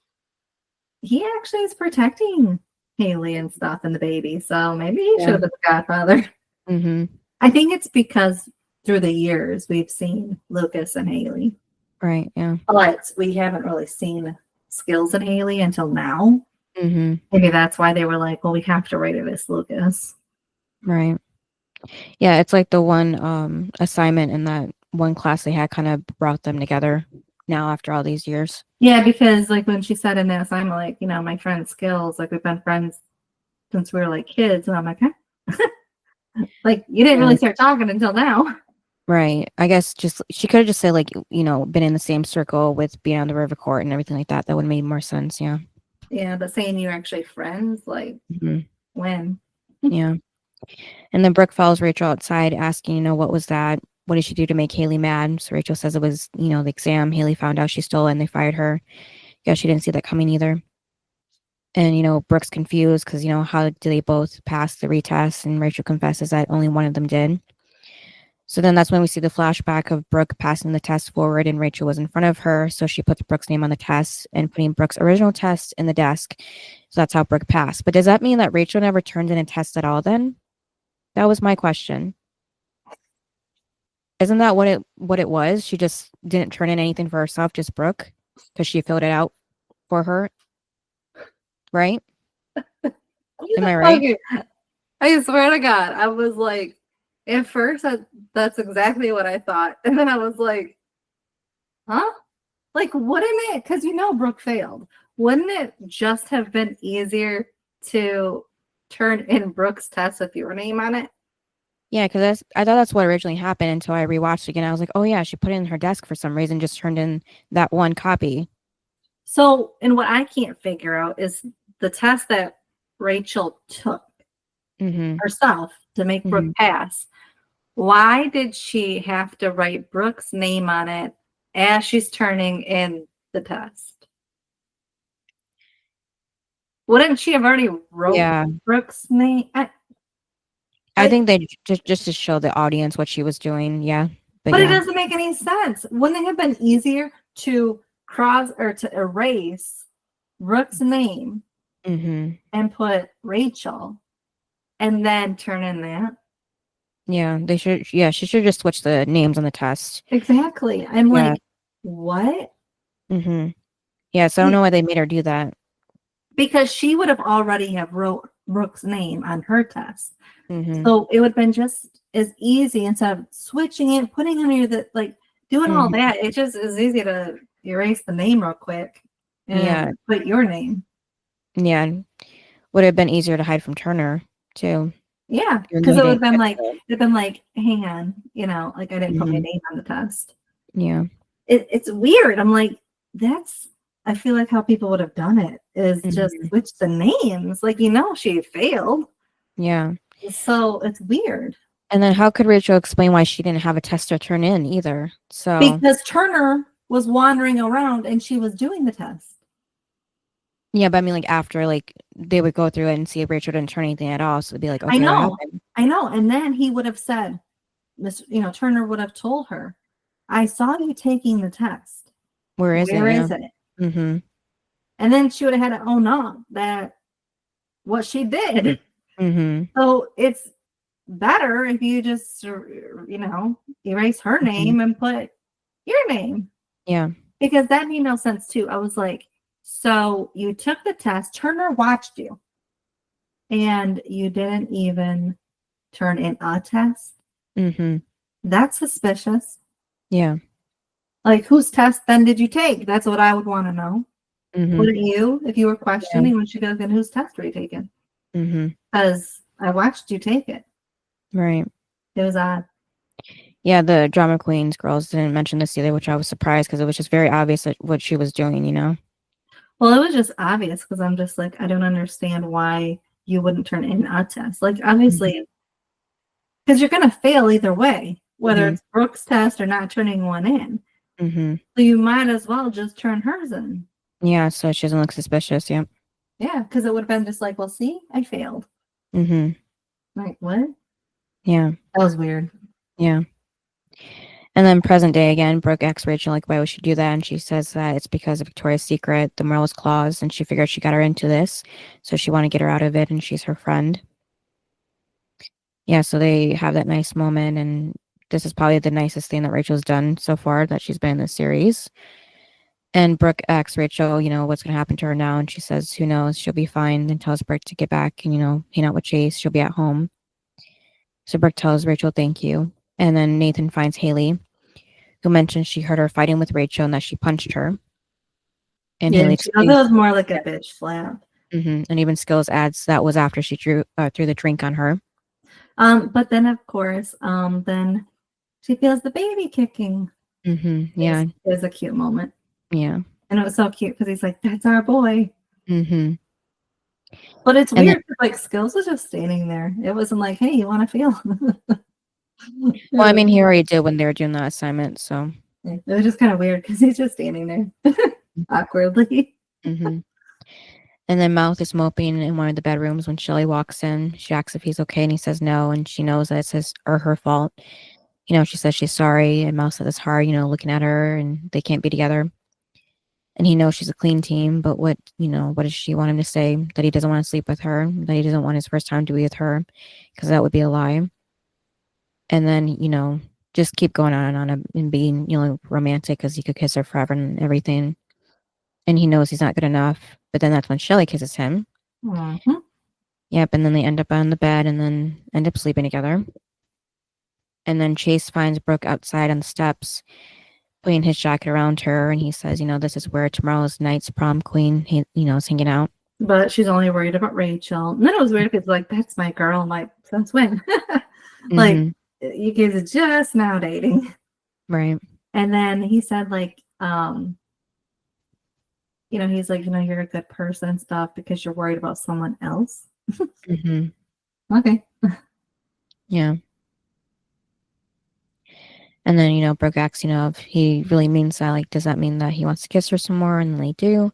S3: he actually is protecting Haley and stuff and the baby, so maybe he should have been the godfather.
S4: Mm-hmm.
S3: I think it's because through the years we've seen Lucas and Haley,
S4: Right? Yeah.
S3: but we haven't really seen Skills and Haley until now.
S4: Mm-hmm.
S3: Maybe that's why they were like, well, we have to write it as Lucas.
S4: Right. Yeah, it's like the one assignment in that one class they had kind of brought them together now after all these years.
S3: Yeah, because like when she said in that assignment, like, my friend Skills, like we've been friends since we were like kids, and I'm like, huh? Like, you didn't really start talking until now.
S4: Right. I guess she could have just said like, been in the same circle with being on the river court and everything like that. That would have made more sense. Yeah.
S3: Yeah, but saying you're actually friends, like, when?
S4: Yeah. And then Brooke follows Rachel outside asking, what was that? What did she do to make Haley mad? So Rachel says it was, the exam. Haley found out she stole it and they fired her. Yeah, she didn't see that coming either. And, Brooke's confused because, how do they both pass the retest? And Rachel confesses that only one of them did. So then that's when we see the flashback of Brooke passing the test forward and Rachel was in front of her. So she puts Brooke's name on the test and putting Brooke's original test in the desk. So that's how Brooke passed. But does that mean that Rachel never turned in a test at all then? That was my question. Isn't that what it was? She just didn't turn in anything for herself, just Brooke, because she filled it out for her. Right? Am I right?
S3: Okay. I swear to God, I was like, at first, that's exactly what I thought. And then I was like, huh? Like, wouldn't it? Because Brooke failed. Wouldn't it just have been easier to turn in Brooke's test with your name on it?
S4: Yeah, because I thought that's what originally happened until I rewatched it again. I was like, oh yeah, she put it in her desk for some reason, just turned in that one copy.
S3: So, and what I can't figure out is the test that Rachel took herself to make Brooke pass. Why did she have to write Brooke's name on it as she's turning in the test? Wouldn't she have already wrote Brooke's name?
S4: I think they just to show the audience what she was doing. Yeah.
S3: But it doesn't make any sense. Wouldn't it have been easier to cross or to erase Brooke's name and put Rachel and then turn in that?
S4: Yeah, they should. Yeah, she should just switch the names on the test.
S3: Exactly. I'm like, what?
S4: Yeah, so I don't know why they made her do that.
S3: Because she would have already have wrote Brooke's name on her test. So it would have been just as easy instead of switching it, putting under doing all that. It just is easy to erase the name real quick and put your name.
S4: Yeah, would have been easier to hide from Turner too.
S3: Yeah, because it would have been like, hang on, I didn't put my name on the test.
S4: Yeah,
S3: it's weird. I'm like, I feel like how people would have done it is just switch the names. Like, she failed.
S4: Yeah.
S3: So it's weird.
S4: And then how could Rachel explain why she didn't have a test to turn in either? So
S3: because Turner was wandering around and she was doing the test.
S4: Yeah, but I mean, like, after, like, they would go through it and see if Rachel didn't turn anything at all, so it'd be like, okay, what happened?
S3: I know. And then he would have said, Turner would have told her, I saw you taking the test.
S4: Where is
S3: Where
S4: it?
S3: is it?
S4: Mm-hmm.
S3: And then she would have had to own up that what she did.
S4: Mm-hmm.
S3: So it's better if you just, erase her name and put your name.
S4: Yeah.
S3: Because that made no sense too. I was like, so you took the test, Turner watched you, and you didn't even turn in a test?
S4: Mm-hmm.
S3: That's suspicious.
S4: Yeah.
S3: Like, whose test then did you take? That's what I would want to know.
S4: Mm-hmm.
S3: Wouldn't you, if you were questioning when she goes, then whose test were you taking?
S4: Mm-hmm.
S3: Because I watched you take it.
S4: Right.
S3: It was odd.
S4: Yeah, the drama queens girls didn't mention this either, which I was surprised because it was just very obvious what she was doing, you know?
S3: Well, it was just obvious because I'm just like, I don't understand why you wouldn't turn in a test. Like, obviously, because you're going to fail either way, whether it's Brooke's test or not turning one in.
S4: Mm-hmm.
S3: So you might as well just turn hers in.
S4: Yeah, so she doesn't look suspicious, yeah.
S3: Yeah, because it would have been just like, well, see, I failed.
S4: Mm-hmm.
S3: Like, what?
S4: Yeah.
S3: That was weird.
S4: Yeah. And then present day again, Brooke asks Rachel, like, why would she do that? And she says that it's because of Victoria's Secret, the Morals Clause, and she figured she got her into this, so she wanted to get her out of it, and she's her friend. Yeah, so they have that nice moment, and this is probably the nicest thing that Rachel's done so far that she's been in this series. And Brooke asks Rachel, what's going to happen to her now, and she says, who knows, she'll be fine, and tells Brooke to get back and, hang out with Chase, she'll be at home. So Brooke tells Rachel, thank you. And then Nathan finds Haley, who mentions she heard her fighting with Rachel and that she punched her. And Haley
S3: that was more like a bitch slap.
S4: And even Skills adds that was after she threw the drink on her.
S3: But then, of course, then she feels the baby kicking.
S4: Yeah.
S3: It was a cute moment.
S4: Yeah.
S3: And it was so cute because he's like, that's our boy.
S4: But
S3: it's weird because, like, Skills was just standing there. It wasn't like, hey, you want to feel?
S4: Well, I mean, he already did when they were doing that assignment, so.
S3: It was just kind of weird because he's just standing there awkwardly.
S4: And then Mouth is moping in one of the bedrooms when Shelley walks in. She asks if he's okay, and he says no, and she knows that it's his or her fault. She says she's sorry, and Mouth says it's hard, looking at her, and they can't be together. And he knows she's a clean team, but what does she want him to say? That he doesn't want to sleep with her, that he doesn't want his first time to be with her, because that would be a lie. And then, just keep going on and on and being, romantic because he could kiss her forever and everything. And he knows he's not good enough. But then that's when Shelley kisses him. Yep. And then they end up on the bed and then end up sleeping together. And then Chase finds Brooke outside on the steps, putting his jacket around her. And he says, this is where tomorrow's night's prom queen, is hanging out.
S3: But she's only worried about Rachel. And then it was weird because, like, that's my girl. I'm like, since when? Like, you guys are just now dating.
S4: Right.
S3: And then he said, like, he's like, you're a good person and stuff because you're worried about someone else. Okay.
S4: Yeah. And then, Brooke asks, if he really means that, like, does that mean that he wants to kiss her some more? And then they do.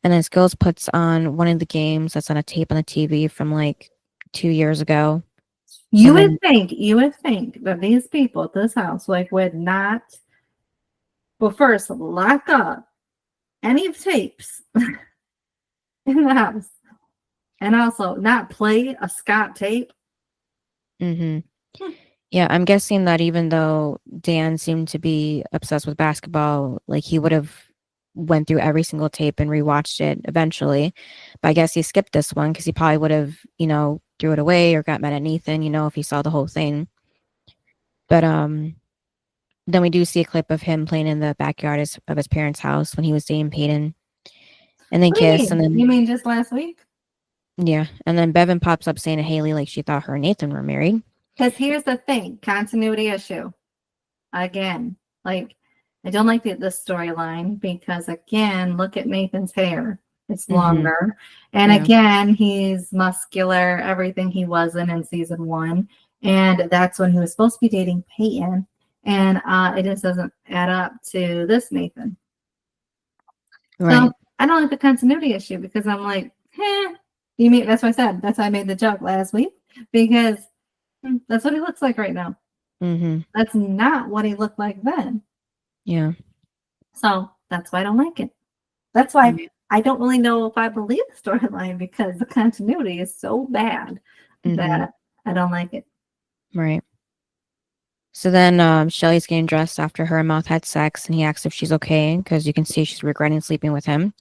S4: And then Skills puts on one of the games that's on a tape on the TV from, like, 2 years ago.
S3: You would think that these people at this house, like, would not, well, first, lock up any tapes in the house. And also not play a Scott tape.
S4: Yeah, I'm guessing that even though Dan seemed to be obsessed with basketball, like, he would have went through every single tape and rewatched it eventually. But I guess he skipped this one because he probably would have, threw it away or got mad at Nathan, if he saw the whole thing. But then we do see a clip of him playing in the backyard of his parents' house when he was dating Peyton. And they kiss. And then,
S3: you mean just last week?
S4: Yeah. And then Bevan pops up saying to Haley, like, she thought her and Nathan were married.
S3: Because here's the thing, continuity issue. Again, like, I don't like this storyline because, again, look at Nathan's hair. It's longer. And again, he's muscular, everything he wasn't in season 1. And that's when he was supposed to be dating Peyton. and it just doesn't add up to this Nathan.
S4: Right.
S3: So I don't like the continuity issue because I'm like, you mean that's what I said. That's why I made the joke last week because that's what he looks like right now.
S4: Mm-hmm.
S3: That's not what he looked like then.
S4: Yeah.
S3: So that's why I don't like it. That's why I don't really know if I believe the storyline because the continuity is so bad that I don't like it.
S4: Right. So then Shelly's getting dressed after her and Mouth had sex, and he asks if she's okay because you can see she's regretting sleeping with him.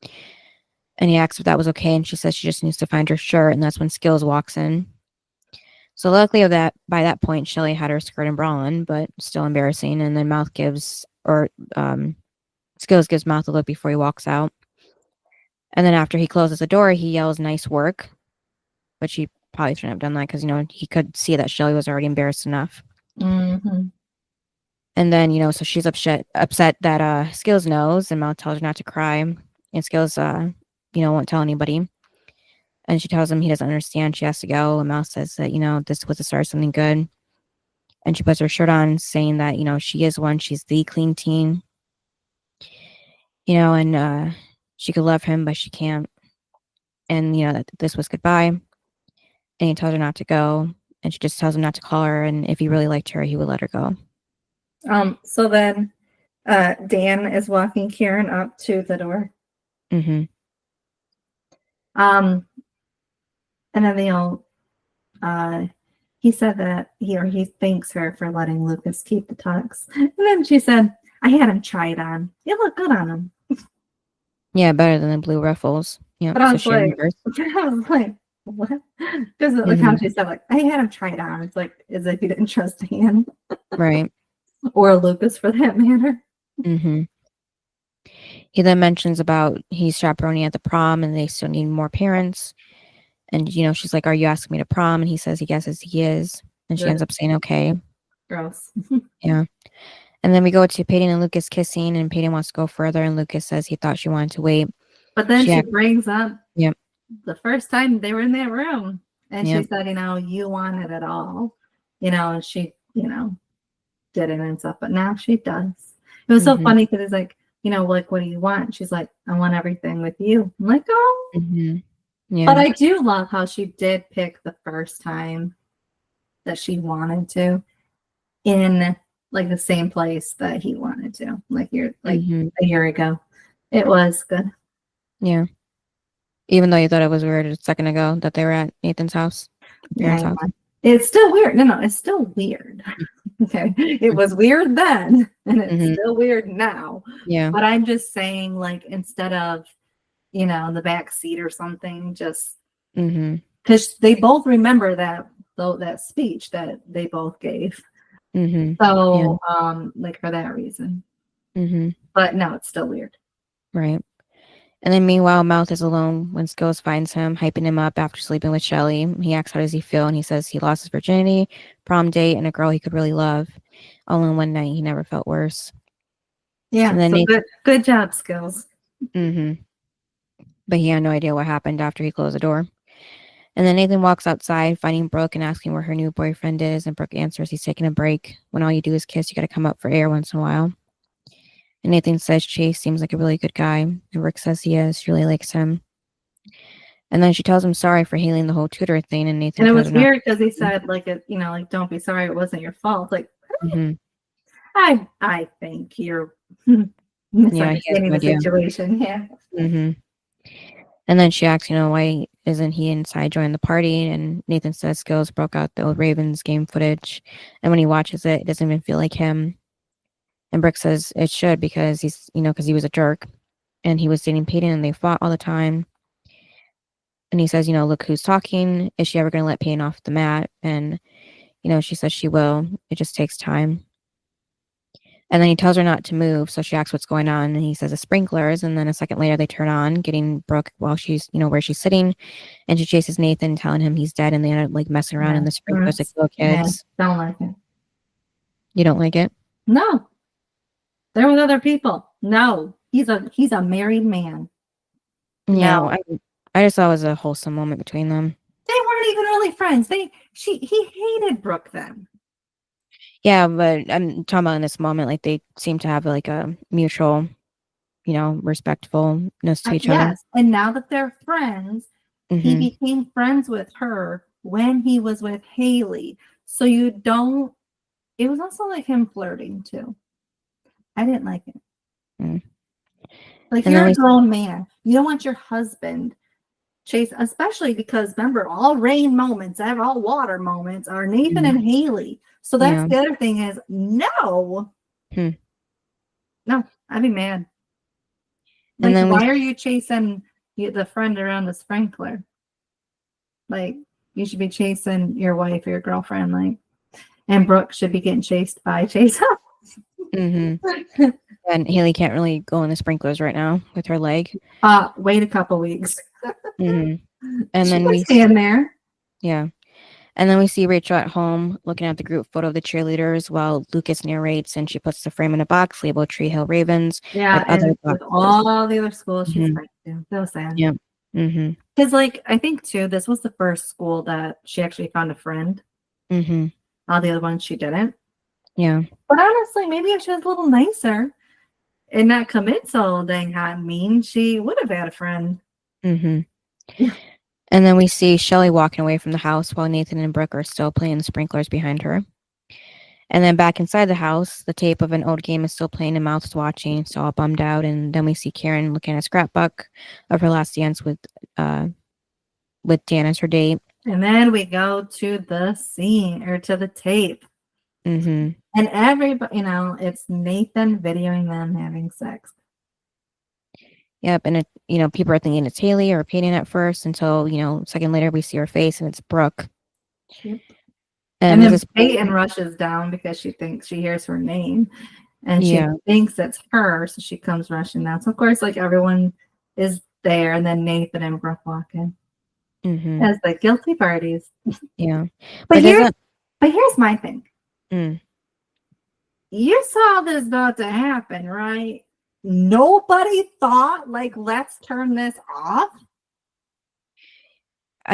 S4: And he asks if that was okay, and she says she just needs to find her shirt, and that's when Skills walks in. So luckily of that, by that point, Shelly had her skirt and bra on, but still embarrassing. And then Skills gives Mouth a look before he walks out. And then after he closes the door, he yells, "Nice work," which he probably shouldn't have done that because, he could see that Shelly was already embarrassed enough.
S3: Mm-hmm.
S4: And then, so she's upset that Skills knows, and Mouth tells her not to cry. And Skills, won't tell anybody. And she tells him he doesn't understand. She has to go. And Mouth says that, this was the start of something good. And she puts her shirt on, saying that, she is one. She's the clean teen. And she could love him, but she can't. And, that this was goodbye. And he tells her not to go. And she just tells him not to call her. And if he really liked her, he would let her go.
S3: So then Dan is walking Kieran up to the door.
S4: Mm-hmm.
S3: And then he said that he thanks her for letting Lucas keep the tux. And then she said, I had him try it on. It looked good on him.
S4: Yeah, better than the blue ruffles. Yeah,
S3: But I
S4: so
S3: was
S4: she
S3: like,
S4: remembers.
S3: what? Because like how she said, like, I had him try it on. It's like as if he didn't trust Dan.
S4: Right.
S3: Or Lucas for that matter.
S4: Mm-hmm. He then mentions about he's chaperoning at the prom and they still need more parents. And, she's like, are you asking me to prom? And he says he guesses he is. And she ends up saying, okay.
S3: Gross.
S4: Yeah. And then we go to Peyton and Lucas kissing, and Peyton wants to go further, and Lucas says he thought she wanted to wait.
S3: But then she brings up
S4: the
S3: first time they were in that room. And she said, you wanted it all. And she, didn't and stuff. But now she does. It was so funny because it's like, like, what do you want? She's like, I want everything with you. I'm like, oh.
S4: Yeah.
S3: But I do love how she did pick the first time that she wanted to in like the same place that he wanted to, like a year ago. It was good.
S4: Yeah. Even though you thought it was weird a second ago that they were at Nathan's house.
S3: Yeah. It's still weird. No, it's still weird. Okay. It was weird then, and it's still weird now.
S4: Yeah.
S3: But I'm just saying, like, instead of, the back seat or something, just because they both remember that speech that they both gave. So, like for that reason. But no, it's still weird.
S4: Right. And then meanwhile, Mouth is alone when Skills finds him, hyping him up after sleeping with Shelly. He asks how does he feel, and he says he lost his virginity, prom date, and a girl he could really love. All in one night, he never felt worse.
S3: Yeah, and then good job, Skills.
S4: But he had no idea what happened after he closed the door. And then Nathan walks outside, finding Brooke and asking where her new boyfriend is, and Brooke answers he's taking a break. When all you do is kiss, you got to come up for air once in a while. And Nathan says Chase seems like a really good guy. And Brooke says he is. She really likes him. And then she tells him sorry for hailing the whole tutor thing. And Nathan.
S3: And it was weird because he said, like, don't be sorry. It wasn't your fault. Like, I think you're misunderstanding the situation. Yeah.
S4: And then she asks, why isn't he inside joining the party? And Nathan says Skills broke out the old Ravens game footage. And when he watches it, it doesn't even feel like him. And Brooke says it should because he's, because he was a jerk and he was dating Peyton and they fought all the time. And he says, look who's talking. Is she ever going to let Peyton off the mat? And, she says she will. It just takes time. And then he tells her not to move. So she asks what's going on. And he says the sprinklers. And then a second later, they turn on, getting Brooke while she's, where she's sitting. And she chases Nathan, telling him he's dead. And they end up like messing around in the sprinklers like little kids.
S3: Yeah, don't like it.
S4: You don't like it?
S3: No. There were other people. No. He's a married man.
S4: Yeah. No. I just thought it was a wholesome moment between them.
S3: They weren't even really friends. He hated Brooke then.
S4: Yeah, but I'm talking about in this moment, like they seem to have like a mutual, respectfulness to each other.
S3: Yes. And now that they're friends, he
S4: Hmm.
S3: became friends with her when he was with Haley. So you don't, it was also like him flirting too. I didn't like it.
S4: Mm.
S3: Like,
S4: And
S3: you're
S4: then
S3: a
S4: we,
S3: grown man. You don't want your husband chase, especially because remember, all rain moments, all water moments are Nathan
S4: Mhm.
S3: and Haley. So that's
S4: Yeah.
S3: the other thing is no,
S4: Hmm.
S3: no, I'd be mad.
S4: And
S3: Like,
S4: then we,
S3: why are you chasing the friend around the sprinkler? Like, you should be chasing your wife or your girlfriend. Like, and Brooke should be getting chased by Chase.
S4: hmm and Haley can't really go in the sprinklers right now with her leg.
S3: Wait a couple weeks.
S4: Hmm. And
S3: She
S4: then
S3: can stand there.
S4: yeah. And then we see Rachel at home looking at the group photo of the cheerleaders while Lucas narrates, and she puts the frame in a box labeled Tree Hill Ravens
S3: Yeah,
S4: with other
S3: and with
S4: boxes.
S3: all the other schools, she's
S4: Hmm.
S3: right too. So sad.
S4: Yeah. Hmm.
S3: Because, like, I think too, this was the first school that she actually found a friend.
S4: Hmm.
S3: All the other ones she didn't.
S4: Yeah.
S3: But honestly, maybe if she was a little nicer and not come in so dang hot and mean, she would have had a friend.
S4: Hmm. And then we see Shelly walking away from the house while Nathan and Brooke are still playing the sprinklers behind her. And then back inside the house, the tape of an old game is still playing and Mouth's watching, so all bummed out. And then we see Karen looking at a scrapbook of her last dance with Dan as her date.
S3: And then we go to the scene or to the tape.
S4: Hmm.
S3: And everybody, it's Nathan videoing them having sex.
S4: Yep, and people are thinking it's Haley or Peyton at first until a second later we see her face and it's Brooke.
S3: Yep.
S4: And
S3: And
S4: this
S3: then
S4: is
S3: Peyton rushes down because she thinks she hears her name and she
S4: yeah.
S3: thinks it's her. So she comes rushing down. So, of course, like everyone is there. And then Nathan and Brooke walk in
S4: Hmm.
S3: as the guilty parties.
S4: Yeah,
S3: But
S4: but doesn't
S3: here's my thing.
S4: mm,
S3: You saw this about to happen, right? Nobody thought, like, let's turn this off.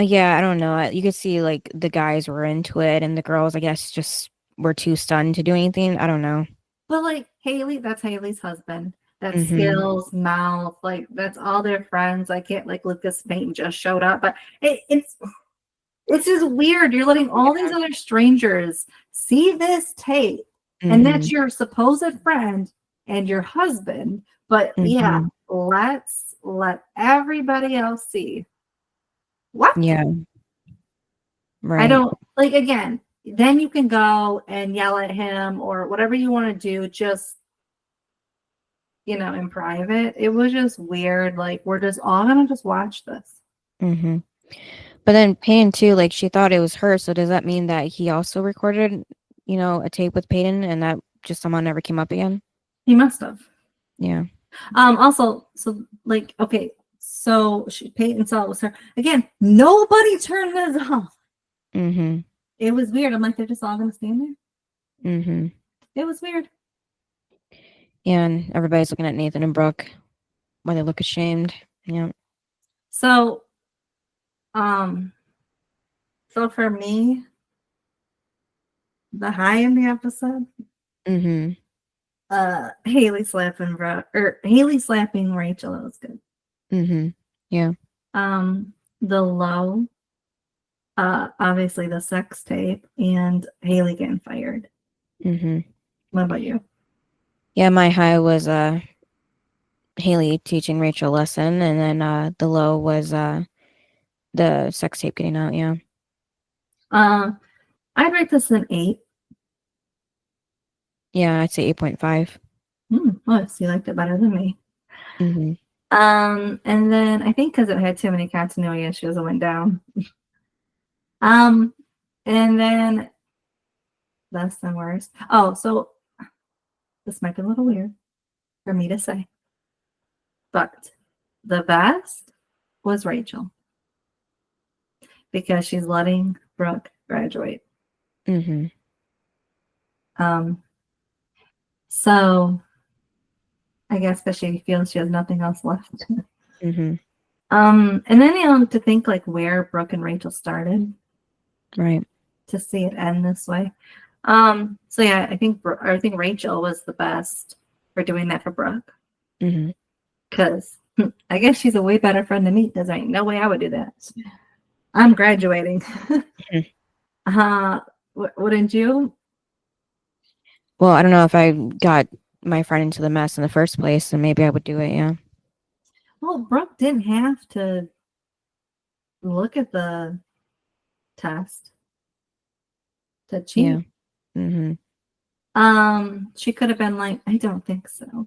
S4: yeah, I don't know. You could see like the guys were into it and the girls, I guess, just were too stunned to do anything. I don't know.
S3: But like Haley, that's Haley's husband. That's
S4: Hmm.
S3: Skills, Mouth, like that's all their friends. I can't like Lucas Payton just showed up, but it's just weird. You're letting all these other strangers see this tape, and that's
S4: Hmm.
S3: your supposed friend and your husband. But yeah,
S4: Hmm.
S3: let's let everybody else see. What?
S4: Yeah,
S3: I
S4: right.
S3: don't like again, then you can go and yell at him or whatever you want to do, just in private. It was just weird. Like, we're just all gonna just watch this.
S4: Hmm. But then Peyton too, like she thought it was her. So does that mean that he also recorded, a tape with Peyton and that just somehow never came up again?
S3: He must have.
S4: Yeah.
S3: Also, so like, okay, so Peyton saw it was her. Again, nobody turned this off.
S4: Hmm.
S3: It was weird. I'm like, they're just all gonna stand there.
S4: Hmm.
S3: It was weird.
S4: Yeah, and everybody's looking at Nathan and Brooke while they look ashamed. Yeah.
S3: So, um, so for me, the high in the episode,
S4: Hmm.
S3: Haley slapping Brooke or Haley slapping Rachel. That was good.
S4: Hmm. Yeah.
S3: The low, obviously the sex tape and Haley getting fired.
S4: Hmm.
S3: What about you?
S4: Yeah, my high was Haley teaching Rachel a lesson, and then the low was the sex tape getting out. Yeah.
S3: I'd rate this an 8.
S4: Yeah, I'd say 8.5.
S3: Oh, so you liked it better than me.
S4: Hmm.
S3: And then I think because it had too many continuity issues, it went down. And then less than worst. Oh, so this might be a little weird for me to say, but the best was Rachel because she's letting Brooke graduate.
S4: Hmm.
S3: So I guess because she feels she has nothing else left.
S4: Hmm.
S3: And then to think like where Brooke and Rachel started
S4: Right.
S3: to see it end this way. So yeah, I think Rachel was the best for doing that for Brooke.
S4: Mm-hmm.
S3: Because I guess she's a way better friend than me. Because there ain't no way I would do that. I'm graduating. Wouldn't you?
S4: Well, I don't know if I got my friend into the mess in the first place, then maybe I would do it. Yeah.
S3: Well, Brooke didn't have to look at the test to cheat.
S4: Yeah. Mm-hmm.
S3: She could have been like, I don't think so.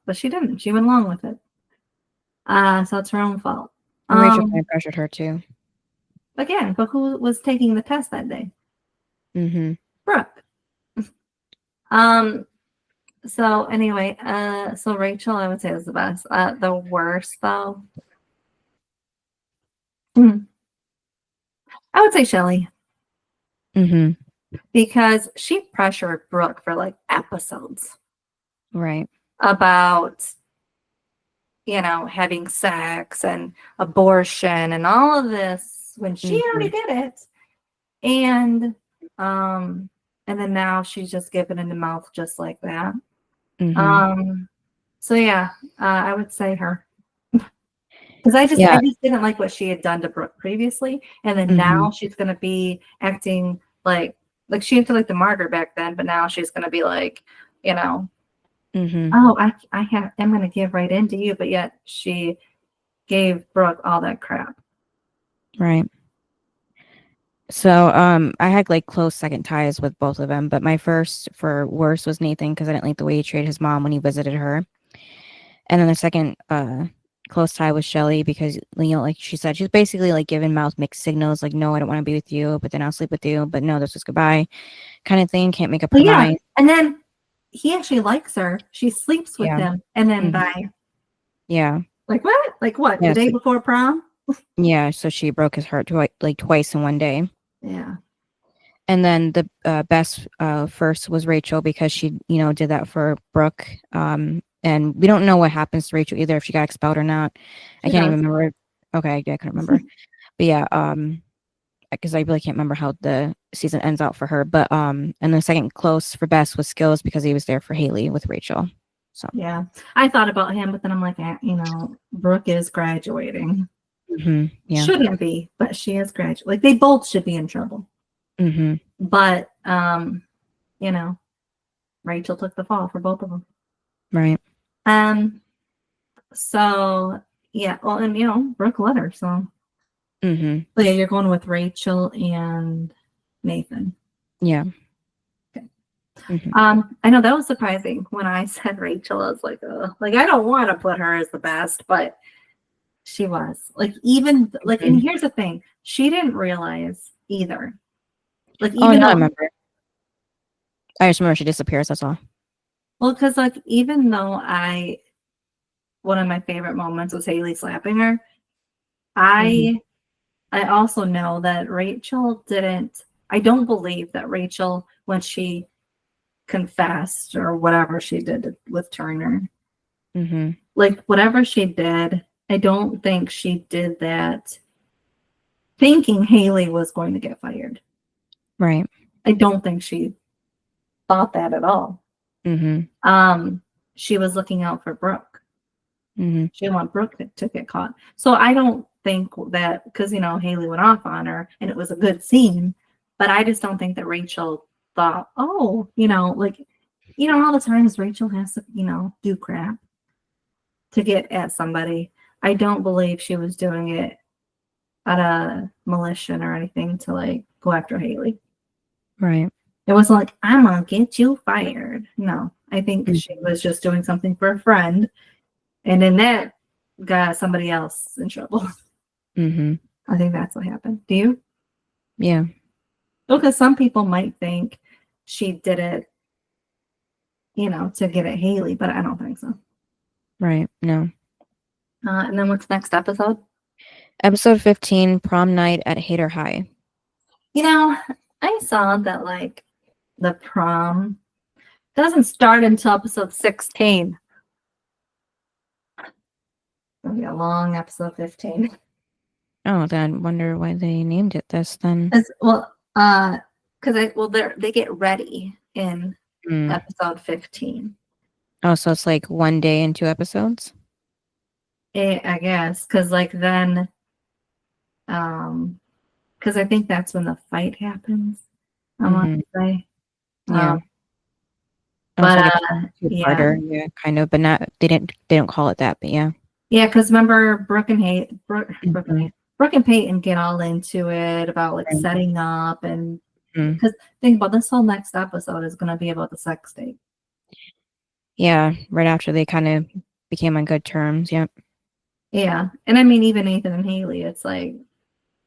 S3: But she didn't. She went along with it. So it's her own fault.
S4: And Rachel kind of pressured her too.
S3: Again, but who was taking the test that day?
S4: Mm-hmm.
S3: Brooke. So anyway, so Rachel, I would say is the best. The worst though. I would say Shelly.
S4: Mm-hmm.
S3: Because she pressured Brooke for like episodes.
S4: Right.
S3: About having sex and abortion and all of this when she already did it. And then now she's just giving in the mouth just like that.
S4: Mm-hmm.
S3: So yeah, I would say her. Because I just didn't like what she had done to Brooke previously. And then now she's gonna be acting like she acted like the martyr back then, but now she's gonna be like, oh, I'm gonna give right into you, but yet she gave Brooke all that crap.
S4: Right. So I had like close second ties with both of them, but my first for worse was Nathan because I didn't like the way he treated his mom when he visited her. And then the second close tie was Shelly because like she said, she's basically like giving mouth mixed signals, like, no, I don't want to be with you, but then I'll sleep with you, but no, this was goodbye kind of thing. Can't make up her mind.
S3: And then he actually likes her. She sleeps with him, and then bye.
S4: Yeah.
S3: Like what? Like what? The day before prom?
S4: Yeah. So she broke his heart twice in one day.
S3: Yeah.
S4: And then the best first was Rachel because she, did that for Brooke. And we don't know what happens to Rachel either, if she got expelled or not. I can't even remember. Okay, I couldn't remember. But yeah, because I really can't remember how the season ends out for her. But and the second close for best was Skills because he was there for Haley with Rachel. So
S3: yeah, I thought about him, but then I'm like, Brooke is graduating.
S4: Yeah.
S3: Shouldn't be, but she is graduating. Like they both should be in trouble. But Rachel took the fall for both of them.
S4: Right.
S3: So yeah, well, and Brooke let her, so. But yeah, you're going with Rachel and Nathan.
S4: Yeah.
S3: Okay. I know that was surprising when I said Rachel. I was like, I don't want to put her as the best, but she was even and here's the thing, she didn't realize either. Like even
S4: I remember. I just remember she disappears. That's all.
S3: Well, because even though one of my favorite moments was Haley slapping her, I also know that Rachel didn't. I don't believe that Rachel, when she confessed or whatever she did with Turner, like whatever she did, I don't think she did that thinking Haley was going to get fired.
S4: Right.
S3: I don't think she thought that at all. She was looking out for Brooke. She didn't want Brooke to get caught. So I don't think that, because Haley went off on her and it was a good scene, but I just don't think that Rachel thought, all the times Rachel has to do crap to get at somebody. I don't believe she was doing it out of malicious or anything to go after Haley.
S4: Right.
S3: It wasn't like, I'm gonna get you fired. No, I think she was just doing something for a friend, and then that got somebody else in trouble. I think that's what happened. Do you?
S4: Yeah.
S3: Because some people might think she did it, to get at Haley, but I don't think so.
S4: Right. No.
S3: And then what's next episode?
S4: Episode 15, Prom Night at Hater High.
S3: I saw that the prom doesn't start until episode 16. It'll be a long episode 15.
S4: Oh, then I wonder why they named it this then.
S3: Because they get ready in
S4: Mm.
S3: episode 15.
S4: Oh, so it's like 1 day and 2 episodes?
S3: I guess. Because like then, because I think that's when the fight happens. I want to say.
S4: Yeah. Oh,
S3: But
S4: so like a two-parter, yeah, kind of, but not they don't call it that, but yeah.
S3: Yeah, because remember Brooke and
S4: Mhm.
S3: Peyton get all into it about like
S4: Right.
S3: setting up, and
S4: Mhm.
S3: because think about this whole next episode is going to be about the sex tape.
S4: Yeah, right after they kind of became on good terms. Yep.
S3: Yeah, and I mean even Nathan and Haley, it's like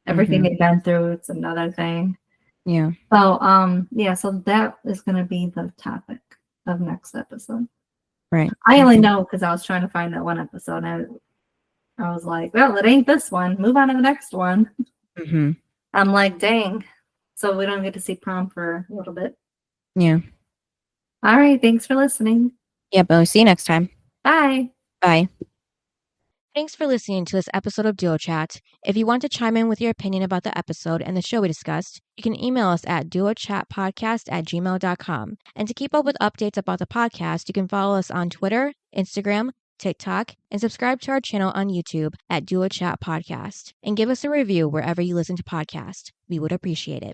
S3: everything
S4: Mhm.
S3: they've been through. It's another thing.
S4: Yeah.
S3: So yeah, so that is going to be the topic of next episode.
S4: Right.
S3: I only know because I was trying to find that one episode, and I was like, well, it ain't this one. Move on to the next one.
S4: Mm-hmm.
S3: I'm like, dang. So we don't get to see prom for a little bit.
S4: Yeah.
S3: All right. Thanks for listening.
S4: Yeah, but we'll see you next time.
S3: Bye.
S4: Bye. Thanks for listening to this episode of Duo Chat. If you want to chime in with your opinion about the episode and the show we discussed, you can email us at duochatpodcast@gmail.com. And to keep up with updates about the podcast, you can follow us on Twitter, Instagram, TikTok, and subscribe to our channel on YouTube at Duo Chat Podcast. And give us a review wherever you listen to podcasts. We would appreciate it.